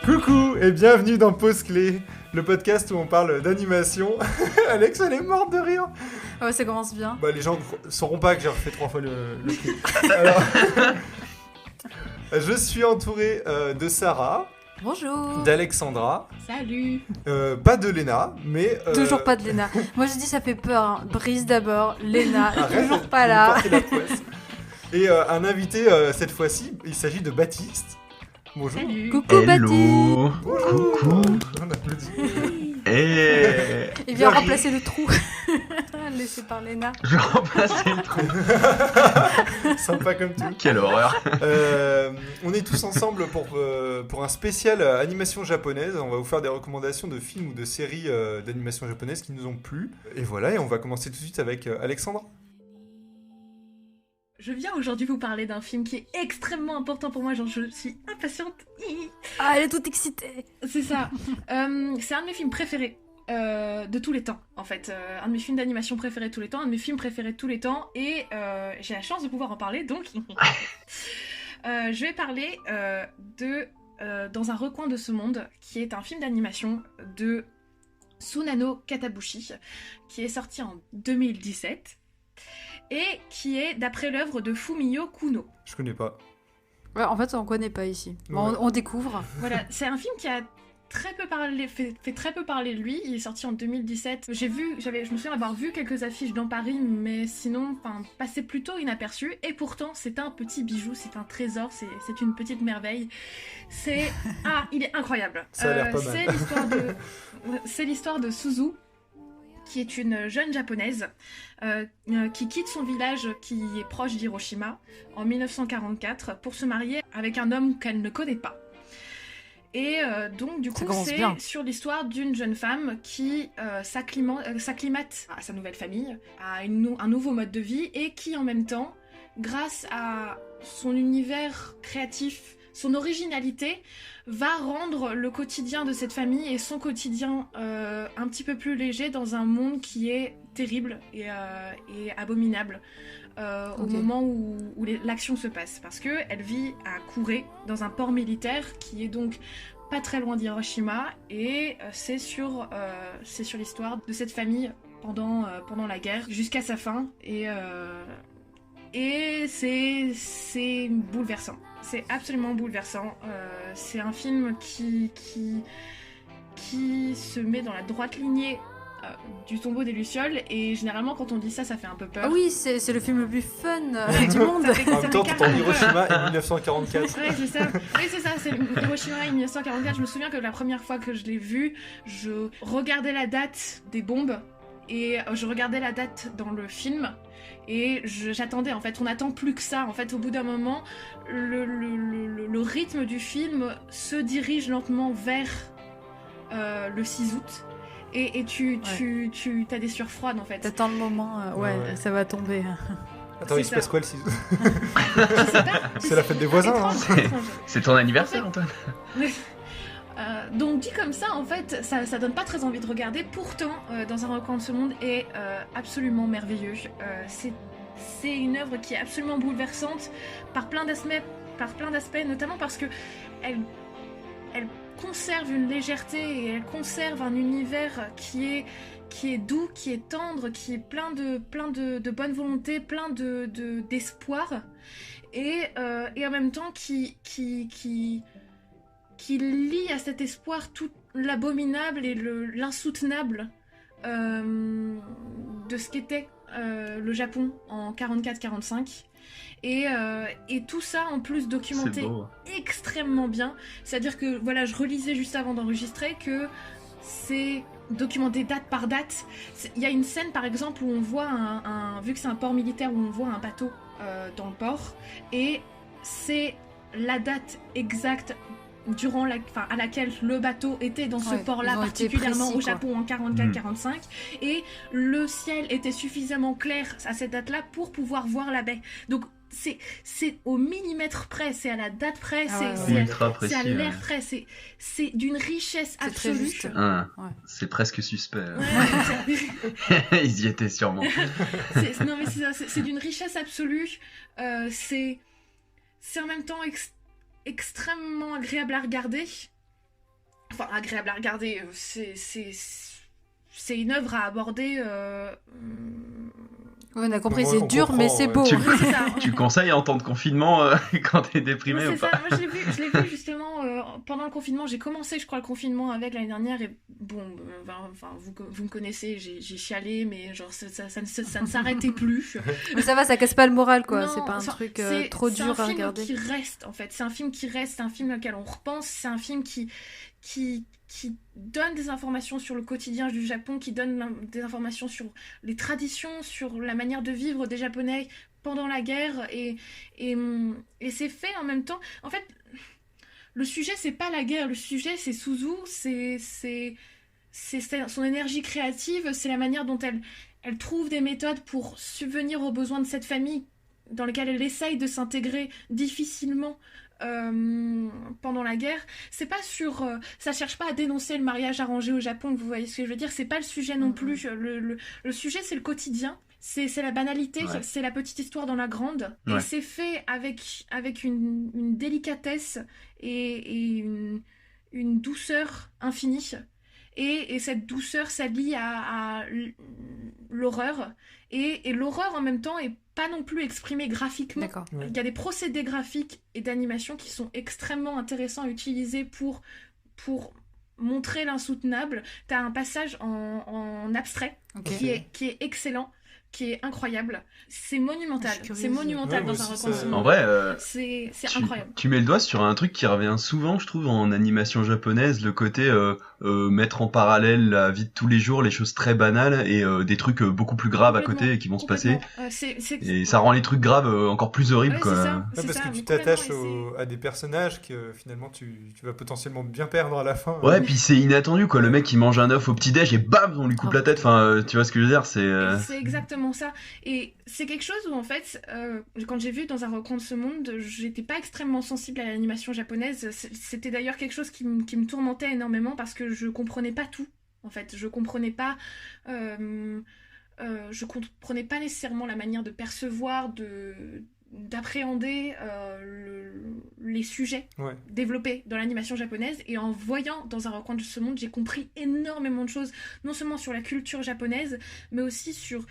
Coucou et bienvenue dans Pause Clé, le podcast où on parle d'animation. Alex, elle est morte de rire. Ah ouais, ça commence bien. Bah, les gens sauront pas que j'ai refait 3 fois le clip. Alors, je suis entouré de Sarah. Bonjour. D'Alexandra. Salut. Pas de Léna, mais... Toujours pas de Léna. Moi je dis ça fait peur. Hein. Brice d'abord, Léna, Arrête, toujours pas là. porter la poisse. Et un invité cette fois-ci, il s'agit de Baptiste. Bonjour. Salut. Coucou Hello. Baptiste. Coucou. On applaudit. Et Il vient Marie. remplacer le trou. Laissé par Léna. je remplaçais le trou. Sympa comme tout. Quelle horreur. On est tous ensemble pour un spécial animation japonaise. On va vous faire des recommandations de films ou de séries d'animation japonaise qui nous ont plu. Et voilà, et on va commencer tout de suite avec Alexandra. Je viens aujourd'hui vous parler d'un film qui est extrêmement important pour moi, genre je suis impatiente. Ah, elle est toute excitée. C'est ça. C'est un de mes films préférés de tous les temps, en fait. Un de mes films d'animation préférés de tous les temps, un de mes films préférés de tous les temps, et j'ai la chance de pouvoir en parler, donc... je vais parler de Dans un recoin de ce monde, qui est un film d'animation de Tsunano Katabushi, qui est sorti en 2017. Et qui est d'après l'œuvre de Fumio Kuno. Je connais pas. Ouais, en fait, on connaît pas ici. Bon, Ouais. on découvre. Voilà, c'est un film qui a très peu parlé, fait très peu parler de lui. Il est sorti en 2017. Je me souviens avoir vu quelques affiches dans Paris, mais sinon, passé plutôt inaperçu. Et pourtant, c'est un petit bijou, c'est un trésor, c'est une petite merveille. Il est incroyable. Ça a l'air pas mal. C'est l'histoire de Suzu, qui est une jeune japonaise qui quitte son village qui est proche d'Hiroshima en 1944 pour se marier avec un homme qu'elle ne connaît pas. Et donc du coup c'est bien. sur l'histoire d'une jeune femme qui s'acclimate à sa nouvelle famille, à un nouveau mode de vie et qui en même temps, grâce à son univers créatif, son originalité, va rendre le quotidien de cette famille et son quotidien un petit peu plus léger dans un monde qui est terrible et abominable au moment où l'action se passe. Parce qu'elle vit à Kure, dans un port militaire qui est donc pas très loin d'Hiroshima, et c'est sur l'histoire de cette famille pendant la guerre jusqu'à sa fin. Et c'est bouleversant. C'est absolument bouleversant. C'est un film qui se met dans la droite lignée du tombeau des Lucioles. Et généralement, quand on dit ça, ça fait un peu peur. Ah oui, c'est le film le plus fun du monde. En même temps, t'entends Hiroshima et 1944. Ouais, c'est ça. Oui, c'est ça. C'est Hiroshima et 1944. Je me souviens que la première fois que je l'ai vu, je regardais la date des bombes. Et je regardais la date dans le film et j'attendais, en fait, on n'attend plus que ça. En fait, au bout d'un moment, le rythme du film se dirige lentement vers le 6 août et tu as des sueurs froides, en fait. T'attends le moment, Ouais. ça va tomber. Attends, C'est il se ça. passe quoi le 6 août? Je sais pas. C'est la fête des voisins, hein. Étrange. C'est ton anniversaire, Antoine. Donc dit comme ça, en fait, ça donne pas très envie de regarder. Pourtant, Dans un recoin de ce monde est absolument merveilleux. C'est une œuvre qui est absolument bouleversante par plein d'aspects, notamment parce que elle conserve une légèreté et elle conserve un univers qui est doux, qui est tendre, qui est plein de bonne volonté, plein d'espoir, et en même temps qui lie à cet espoir tout l'abominable et l'insoutenable de ce qu'était le Japon en 44-45. Et tout ça en plus documenté C'est beau. extrêmement bien. C'est-à-dire que, voilà, je relisais juste avant d'enregistrer que c'est documenté date par date. Il y a une scène par exemple où on voit vu que c'est un port militaire, où on voit un bateau dans le port, et c'est la date exacte à laquelle le bateau était dans ce port-là, ils ont été particulièrement précis, au Japon en 44-45, et le ciel était suffisamment clair à cette date-là pour pouvoir voir la baie. Donc c'est au millimètre près, c'est à la date près, Ultra c'est à précis. l'air près, c'est d'une richesse C'est très absolue. juste. Ouais. C'est presque suspect. Ouais, Ils y étaient sûrement. non mais c'est ça, c'est d'une richesse absolue. C'est en même temps extrêmement agréable à regarder. enfin agréable à regarder. C'est une œuvre à aborder. On a compris, Moi, c'est on dur, mais comprend, c'est ouais. beau. Oui, c'est ça. Tu conseilles en temps de confinement quand t'es déprimé Oui, ou c'est pas? ça. Moi, je l'ai vu justement pendant le confinement. J'ai commencé, je crois, le confinement avec l'année dernière. Et bon, enfin, vous me connaissez, j'ai chialé, mais genre, ça ne s'arrêtait plus. Mais ça va, ça casse pas le moral, quoi. Non, C'est pas un enfin, truc c'est- trop c'est dur à un film regarder. qui reste, en fait. C'est un film qui reste, c'est un film auquel on repense. C'est un film qui donne des informations sur le quotidien du Japon, qui donne des informations sur les traditions, sur la manière de vivre des Japonais pendant la guerre. Et c'est fait en même temps. En fait, le sujet, c'est pas la guerre. Le sujet, c'est Suzu. C'est son énergie créative. C'est la manière dont elle trouve des méthodes pour subvenir aux besoins de cette famille dans laquelle elle essaye de s'intégrer difficilement pendant la guerre. C'est pas sur ça cherche pas à dénoncer le mariage arrangé au Japon, vous voyez ce que je veux dire, c'est pas le sujet non plus. Le sujet, c'est le quotidien, c'est la banalité, Ouais. c'est la petite histoire dans la grande, Ouais. et c'est fait avec une délicatesse et une douceur infinie. Et cette douceur s'allie à l'horreur. Et l'horreur, en même temps, est pas non plus exprimée graphiquement. D'accord. Ouais. Il y a des procédés graphiques et d'animation qui sont extrêmement intéressants à utiliser pour montrer l'insoutenable. T'as un passage en abstrait Ok. qui est excellent, qui est incroyable. C'est monumental. Je suis curieuse. C'est monumental Ouais, moi dans un aussi, recoin de ça- ce En monde. vrai, C'est tu, incroyable. tu mets le doigt sur un truc qui revient souvent, je trouve, en animation japonaise, le côté mettre en parallèle la vie de tous les jours, les choses très banales et des trucs beaucoup plus graves à côté et qui vont se passer. Et ça rend les trucs graves encore plus horribles, Ouais, quoi. c'est ça. Ouais, C'est parce ça, que mais tu t'attaches complètement, à des personnages que finalement tu vas potentiellement bien perdre à la fin. Ouais, puis c'est inattendu, quoi. Le mec, il mange un œuf au petit-déj et bam, on lui coupe Oh, la tête. Enfin, tu vois ce que je veux dire, c'est... Et c'est exactement ça. Et c'est quelque chose où, en fait, quand j'ai vu dans un recoin de ce monde, j'étais pas extrêmement sensible à l'animation japonaise. C'était d'ailleurs quelque chose qui me tourmentait énormément parce que je comprenais pas tout. En fait, je comprenais pas nécessairement la manière de percevoir, d'appréhender les sujets Ouais. développés dans l'animation japonaise. Et en voyant dans un recoin de ce monde, j'ai compris énormément de choses, non seulement sur la culture japonaise, mais aussi sur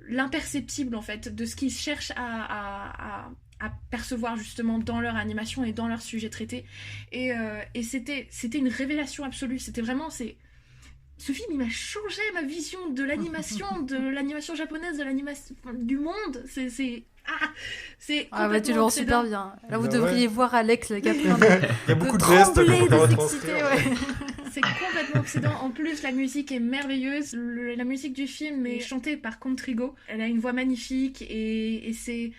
l'imperceptible, en fait, de ce qu'ils cherchent à percevoir justement dans leur animation et dans leurs sujets traités. Et c'était une révélation absolue. C'était vraiment... Ce film, il m'a changé ma vision de l'animation japonaise, de l'animation du monde. C'est Ah bah tu le complètement rends super obsédant. bien. Là, vous Bah devriez ouais. voir Alex, le gars, Il y a beaucoup de restes trembler, qu'on peut de retranscrire. s'exciter, ouais. C'est complètement obsédant. En plus, la musique est merveilleuse. La musique du film est chantée par Contrigo. Elle a une voix magnifique et c'est...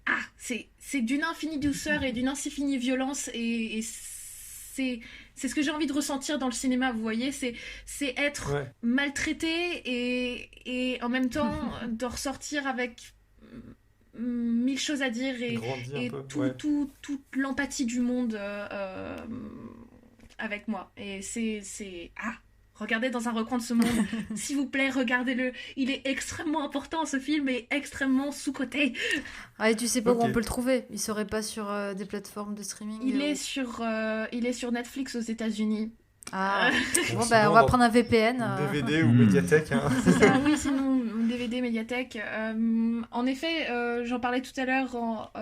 Ah, c'est d'une infinie douceur et d'une infinie violence et c'est ce que j'ai envie de ressentir dans le cinéma, vous voyez, c'est être Ouais. maltraité et en même temps de ressortir avec mille choses à dire Grandit un et peu. toute l'empathie du monde avec moi. Et regardez dans un recoin de ce monde, s'il vous plaît, regardez-le. Il est extrêmement important, ce film est extrêmement sous-coté. Ah, et tu sais pas où Ok. on peut le trouver. Il serait pas sur des plateformes de streaming. Il est sur Netflix aux États-Unis. Ah, bon, Sinon, bah, on va dans prendre un VPN. DVD ou médiathèque. Hein. C'est ça, oui, sinon, DVD, médiathèque. En effet, j'en parlais tout à l'heure,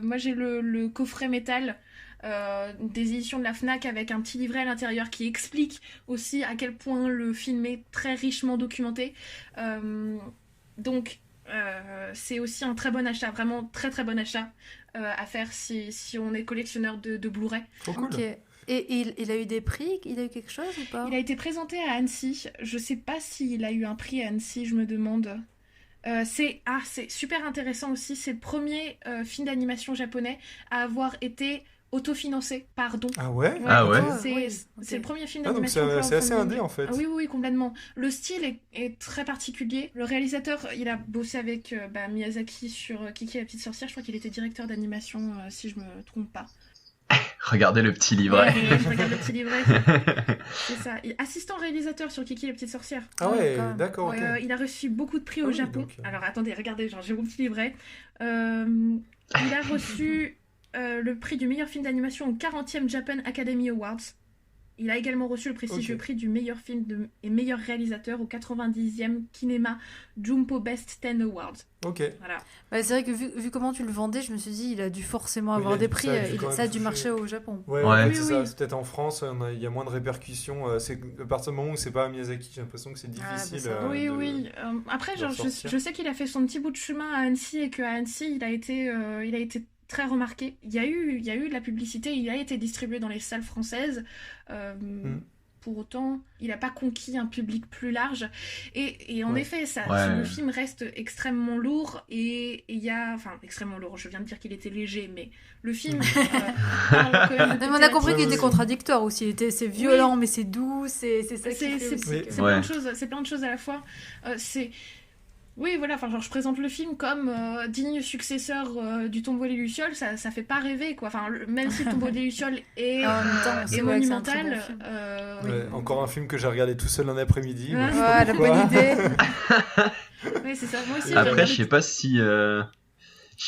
moi j'ai le coffret métal des éditions de la Fnac avec un petit livret à l'intérieur qui explique aussi à quel point le film est très richement documenté. Donc, c'est aussi un très bon achat, vraiment très très bon achat à faire si on est collectionneur de Blu-ray. Trop cool. Ok. Et il a eu des prix? Il a eu quelque chose ou pas? Il a été présenté à Annecy. Je sais pas s'il a eu un prix à Annecy, je me demande. C'est super intéressant aussi. C'est le premier film d'animation japonais à avoir été autofinancé par don. Ah ouais? Ah ouais. C'est Oui, c'est ok. le premier film Ah, donc d'animation. c'est assez crowdfunding. indé en fait. Ah oui, oui, complètement. Le style est très particulier. Le réalisateur, il a bossé avec Miyazaki sur Kiki la petite sorcière. Je crois qu'il était directeur d'animation, si je me trompe pas. Regardez le petit livret. Ouais, je regarde le petit livret. C'est ça. Assistant réalisateur sur Kiki la petite sorcière. Ah ouais, quand même. d'accord, ok. Il a reçu beaucoup de prix Ah au oui, Japon. donc, Alors attendez, regardez, genre j'ai mon petit livret. Il a reçu le prix du meilleur film d'animation au 40e Japan Academy Awards. Il a également reçu le prestigieux prix du meilleur film et meilleur réalisateur au 90e Kinema Jumpo Best 10 Awards. Ok. Voilà. Bah, c'est vrai que vu comment tu le vendais, je me suis dit il a dû forcément avoir des prix. Ça a dû marcher au Japon. Ouais, oui, c'est oui. ça. C'est peut-être en France, il y a moins de répercussions. C'est à partir du moment où c'est pas à Miyazaki, j'ai l'impression que c'est difficile. Oui. Après, genre, je sais qu'il a fait son petit bout de chemin à Annecy et qu'à Annecy, il a été très remarqué. Il y a eu de la publicité, il a été distribué dans les salles françaises. Pour autant, il n'a pas conquis un public plus large. Et en effet, le film reste extrêmement lourd. Et il y a... Enfin, extrêmement lourd, je viens de dire qu'il était léger, mais le film... parle quand même de on a compris qu'il était contradictoire aussi. C'est violent, mais c'est doux. C'est ça qui fait aussi. C'est plein de choses, c'est plein de choses à la fois. Oui, voilà, enfin, genre, je présente le film comme digne successeur du Tombeau des Lucioles, ça fait pas rêver, quoi. Enfin, même si le Tombeau des Lucioles est monumental. Encore un film que j'ai regardé tout seul un après-midi. La bonne idée. Oui, c'est ça. Moi aussi. Après, je sais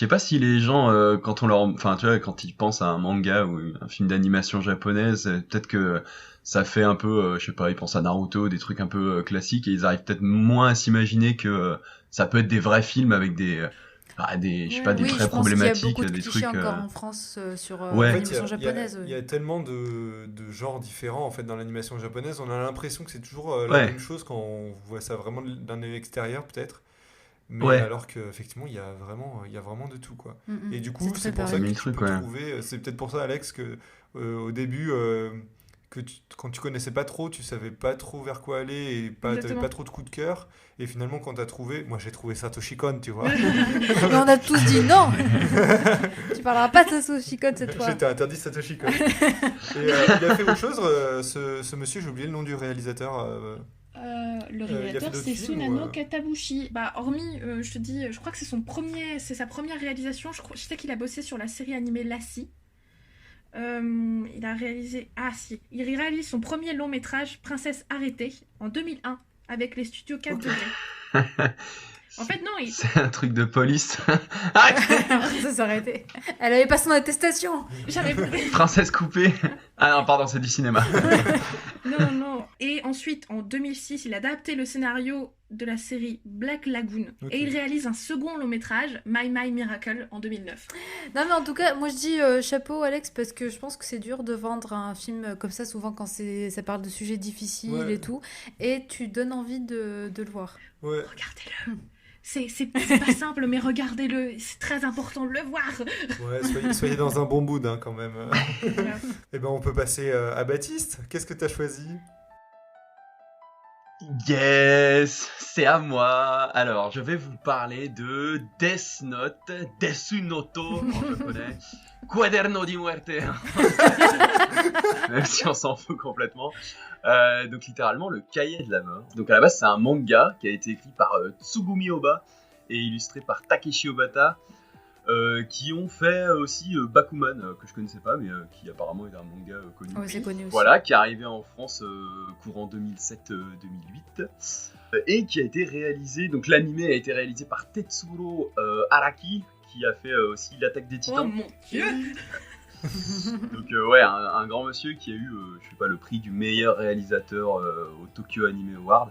pas si les gens, quand on leur, enfin, tu vois, quand ils pensent à un manga ou un film d'animation japonaise, peut-être que ça fait un peu, je sais pas, ils pensent à Naruto, des trucs un peu classiques, et ils arrivent peut-être moins à s'imaginer que ça peut être des vrais films avec des vraies problématiques, des trucs. Encore en France sur l'animation japonaise. Il y a tellement de genres différents en fait dans l'animation japonaise. On a l'impression que c'est toujours la même chose quand on voit ça vraiment d'un œil extérieur peut-être. Mais alors qu'effectivement, il y a vraiment de tout, quoi. Et du coup, c'est pour ça que tu peux trouver... C'est peut-être pour ça, Alex, que au début, quand tu connaissais pas trop, tu savais pas trop vers quoi aller et t'avais pas trop de coup de cœur. Et finalement, quand t'as trouvé... Moi, j'ai trouvé Satoshi Kon, tu vois. Mais on a tous dit non. Tu parleras pas de Satoshi Kon cette fois. J'étais interdit Satoshi Kon. Et il a fait autre chose, ce monsieur, j'ai oublié le nom du réalisateur... le réalisateur, c'est Sunano Katabushi. Bah, hormis, je te dis, je crois que c'est sa première réalisation. Je sais qu'il a bossé sur la série animée Lassie. Il a réalisé... il réalise son premier long métrage, Princesse arrêtée, en 2001, avec les studios 4 degrés. En fait, non, c'est un truc de police. Ça s'est arrêté. Elle avait pas son attestation. Princesse coupée. Ah non, pardon, c'est du cinéma. Non. Et ensuite, en 2006, il a adapté le scénario de la série Black Lagoon. Et il réalise un second long métrage, My Miracle, en 2009. Non, mais en tout cas, moi je dis chapeau, Alex, parce que je pense que c'est dur de vendre un film comme ça, souvent quand ça parle de sujets difficiles et tout. Et tu donnes envie de le voir. Ouais. Regardez-le. C'est pas simple, mais regardez-le, c'est très important de le voir. Ouais, soyez dans un bon mood quand même. Voilà. Et ben on peut passer à Baptiste. Qu'est-ce que t'as choisi ? Yes, c'est à moi. Alors, je vais vous parler de Death Note, Desu Noto en japonais, Quaderno di Muerte, même si on s'en fout complètement. Donc littéralement le cahier de la mort. Donc à la base c'est un manga qui a été écrit par Tsugumi Oba et illustré par Takeshi Obata, qui ont fait aussi Bakuman, que je connaissais pas mais qui apparemment est un manga connu. Oui, c'est connu aussi. Voilà, qui est arrivé en France courant 2007-2008 et qui a été réalisé. Donc l'anime a été réalisé par Tetsuro Araki, qui a fait aussi l'Attaque des Titans. Oh mon Dieu. Donc un grand monsieur qui a eu le prix du meilleur réalisateur au Tokyo Anime Award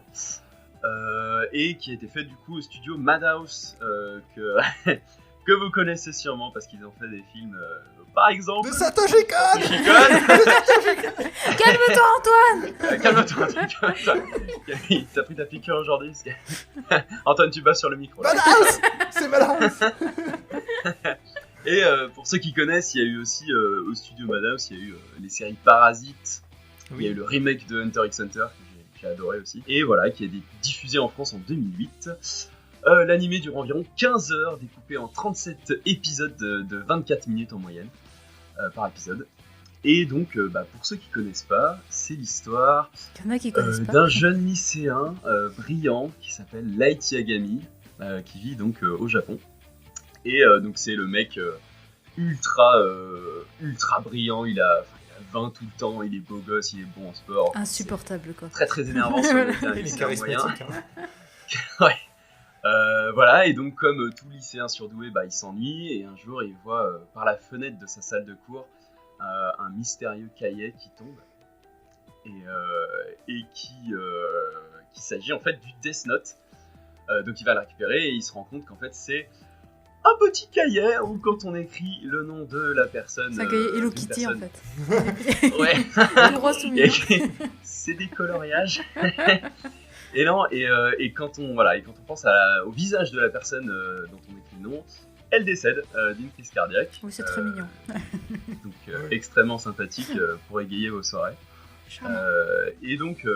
et qui a été fait du coup au studio Madhouse que vous connaissez sûrement parce qu'ils ont fait des films par exemple de Satoshi Kon. Calme-toi Antoine. Calme-toi t'as pris ta piqûre aujourd'hui Antoine, tu vas sur le micro là. Madhouse. C'est Madhouse. Et pour ceux qui connaissent, il y a eu aussi au studio Madhouse, il y a eu les séries Parasite, il y a eu le remake de Hunter x Hunter que j'ai adoré aussi, et voilà, qui a été diffusé en France en 2008. L'anime dure environ 15 heures, découpé en 37 épisodes de 24 minutes en moyenne par épisode. Et donc, pour ceux qui connaissent pas, c'est l'histoire d'un jeune lycéen brillant qui s'appelle Light Yagami, qui vit donc au Japon. Et donc c'est le mec ultra brillant, il a 20 tout le temps, il est beau gosse, il est bon en sport. Insupportable quoi. Très très énervant sur le terrain. Il est charismatique. Ouais. Voilà, et donc comme tout lycéen surdoué, il s'ennuie, et un jour il voit par la fenêtre de sa salle de cours un mystérieux cahier qui tombe, et qui s'agit en fait du Death Note. Donc il va le récupérer, et il se rend compte qu'en fait c'est un petit cahier où quand on écrit le nom de la personne... C'est un cahier Hello Kitty en fait. Ouais. C'est des coloriages. Et non, et quand on pense au visage de la personne dont on écrit le nom, elle décède d'une crise cardiaque. Oui, c'est très mignon. Donc extrêmement sympathique pour égayer vos soirées. Et donc,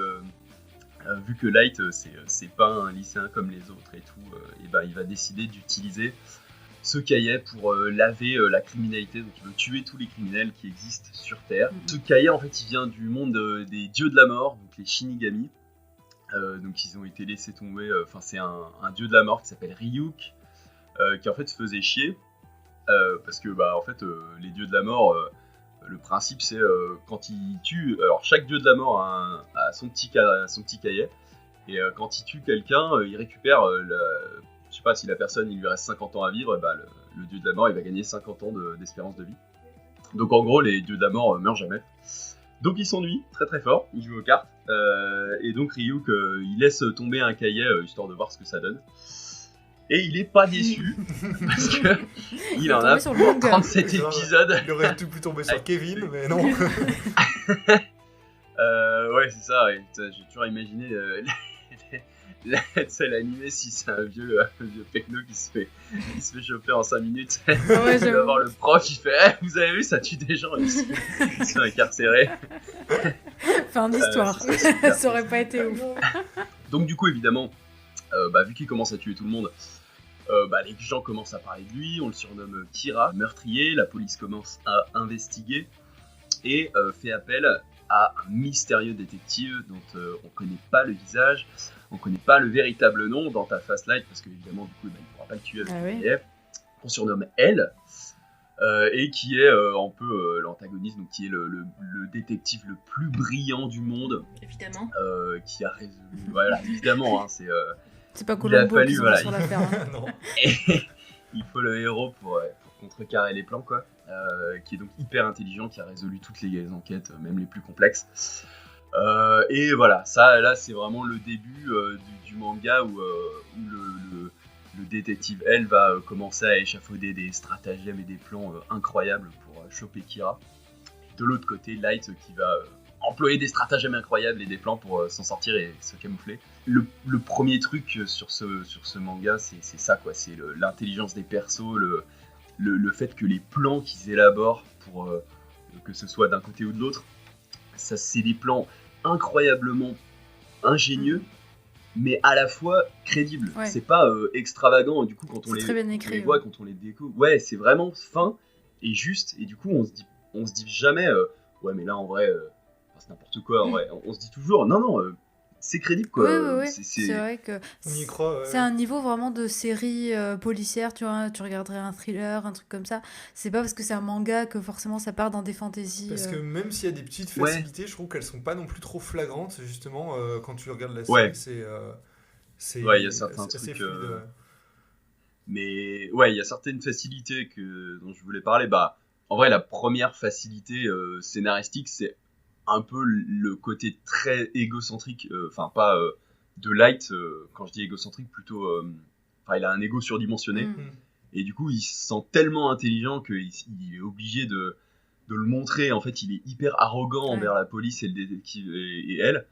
vu que Light c'est pas un lycéen comme les autres et tout, il va décider d'utiliser ce cahier pour laver la criminalité. Donc il veut tuer tous les criminels qui existent sur Terre. Ce cahier en fait il vient du monde des dieux de la mort, donc les Shinigami. Donc ils ont été laissés tomber, c'est un dieu de la mort qui s'appelle Ryuk, qui en fait faisait chier, parce que en fait les dieux de la mort, le principe c'est quand ils tuent, alors chaque dieu de la mort a son petit cahier, et quand il tue quelqu'un, il récupère, je sais pas, si la personne il lui reste 50 ans à vivre, le dieu de la mort il va gagner 50 ans d'espérance de vie. Donc en gros les dieux de la mort meurent jamais. Donc il s'ennuie très très fort, il joue aux cartes, et donc Ryuk il laisse tomber un cahier histoire de voir ce que ça donne. Et il est pas déçu, parce que il en a pour 37 épisodes. Il aurait pu tomber sur Kevin, mais non. Ouais, c'est ça, ouais. J'ai toujours imaginé l'animé si c'est un vieux pecno qui se fait choper en 5 minutes. Ouais, il va voir le prof, il fait vous avez vu, ça tue des gens, ils sont incarcérés. Fin d'histoire. Ça aurait pas été ouf. Donc du coup évidemment, vu qu'il commence à tuer tout le monde, les gens commencent à parler de lui, on le surnomme Kira, meurtrier. La police commence à investiguer et fait appel à un mystérieux détective dont on connaît pas le visage, on connaît pas le véritable nom dans ta Fast Light, parce qu'évidemment du coup il pourra pas le tuer avec le billet. On surnomme Elle, et qui est un peu l'antagoniste, donc qui est le détective le plus brillant du monde, évidemment, qui a résolu, voilà, évidemment, hein, c'est pas Colombo qui sont sur l'affaire. Non. Et il faut le héros pour contrecarrer les plans, quoi. Qui est donc hyper intelligent, qui a résolu toutes les enquêtes, même les plus complexes. Et voilà, ça là c'est vraiment le début du manga où le détective elle va commencer à échafauder des stratagèmes et des plans incroyables pour choper Kira. De l'autre côté, Light qui va employer des stratagèmes incroyables et des plans pour s'en sortir et se camoufler. Le premier truc sur ce manga, c'est ça, quoi. C'est l'intelligence des persos, le fait que les plans qu'ils élaborent pour que ce soit d'un côté ou de l'autre, ça c'est des plans incroyablement ingénieux, mais à la fois crédibles. Ouais. C'est pas extravagant, du coup quand on les les voit, quand on les découvre, ouais, c'est vraiment fin et juste, et du coup on se dit jamais ouais mais là en vrai c'est n'importe quoi, en vrai. On se dit toujours non, c'est crédible, quoi. Oui. C'est vrai que on y croit, c'est un niveau vraiment de série policière, tu vois, tu regarderais un thriller, un truc comme ça. C'est pas parce que c'est un manga que forcément ça part dans des fantaisies. Parce que même s'il y a des petites facilités, je trouve qu'elles sont pas non plus trop flagrantes, justement, quand tu regardes la série, c'est ouais, il y a certains trucs fluide. Mais ouais, il y a certaines facilités dont je voulais parler. En vrai, la première facilité scénaristique, c'est un peu le côté très égocentrique, pas de Light, quand je dis égocentrique, plutôt, il a un ego surdimensionné, et du coup il se sent tellement intelligent qu'il est obligé de le montrer. En fait il est hyper arrogant envers la police et le détective et elle.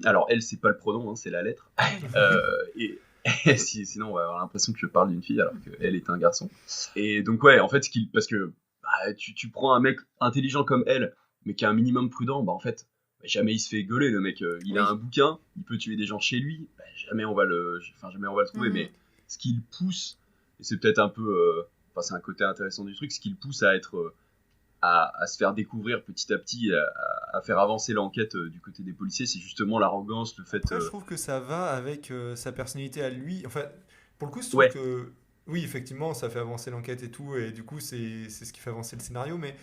Alors elle c'est pas le pronom, hein, c'est la lettre, et sinon on va avoir l'impression que je parle d'une fille alors qu'elle est un garçon. Et donc ouais, en fait parce que tu prends un mec intelligent comme elle mais qui est un minimum prudent, en fait, jamais il se fait gauler, le mec. Il a un bouquin, il peut tuer des gens chez lui, jamais on va le trouver, mais ce qui le pousse, et c'est peut-être un peu, c'est un côté intéressant du truc, ce qui le pousse à être, à se faire découvrir petit à petit, à faire avancer l'enquête du côté des policiers, c'est justement l'arrogance, le fait... Après, je trouve que ça va avec sa personnalité à lui. Enfin, pour le coup, je trouve que... Oui, effectivement, ça fait avancer l'enquête et tout, et du coup, c'est ce qui fait avancer le scénario, mais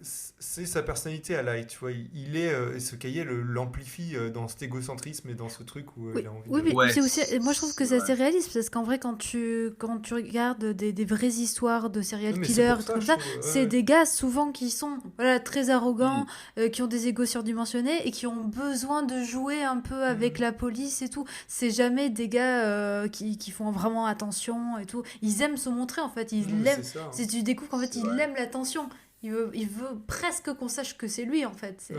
c'est sa personnalité à Light, tu vois. Il est, ce cahier l'amplifie dans cet égocentrisme et dans ce truc où il a envie oui, de... mais c'est aussi, moi je trouve que c'est assez réaliste parce qu'en vrai, quand tu regardes des vraies histoires de serial killers, comme ça, c'est des gars souvent qui sont très arrogants, qui ont des égos surdimensionnés et qui ont besoin de jouer un peu avec la police et tout. C'est jamais des gars qui font vraiment attention et tout. Ils aiment se montrer en fait. Ils l'aiment. Si tu découvres qu'en fait, il aime l'attention. Il veut presque qu'on sache que c'est lui en fait.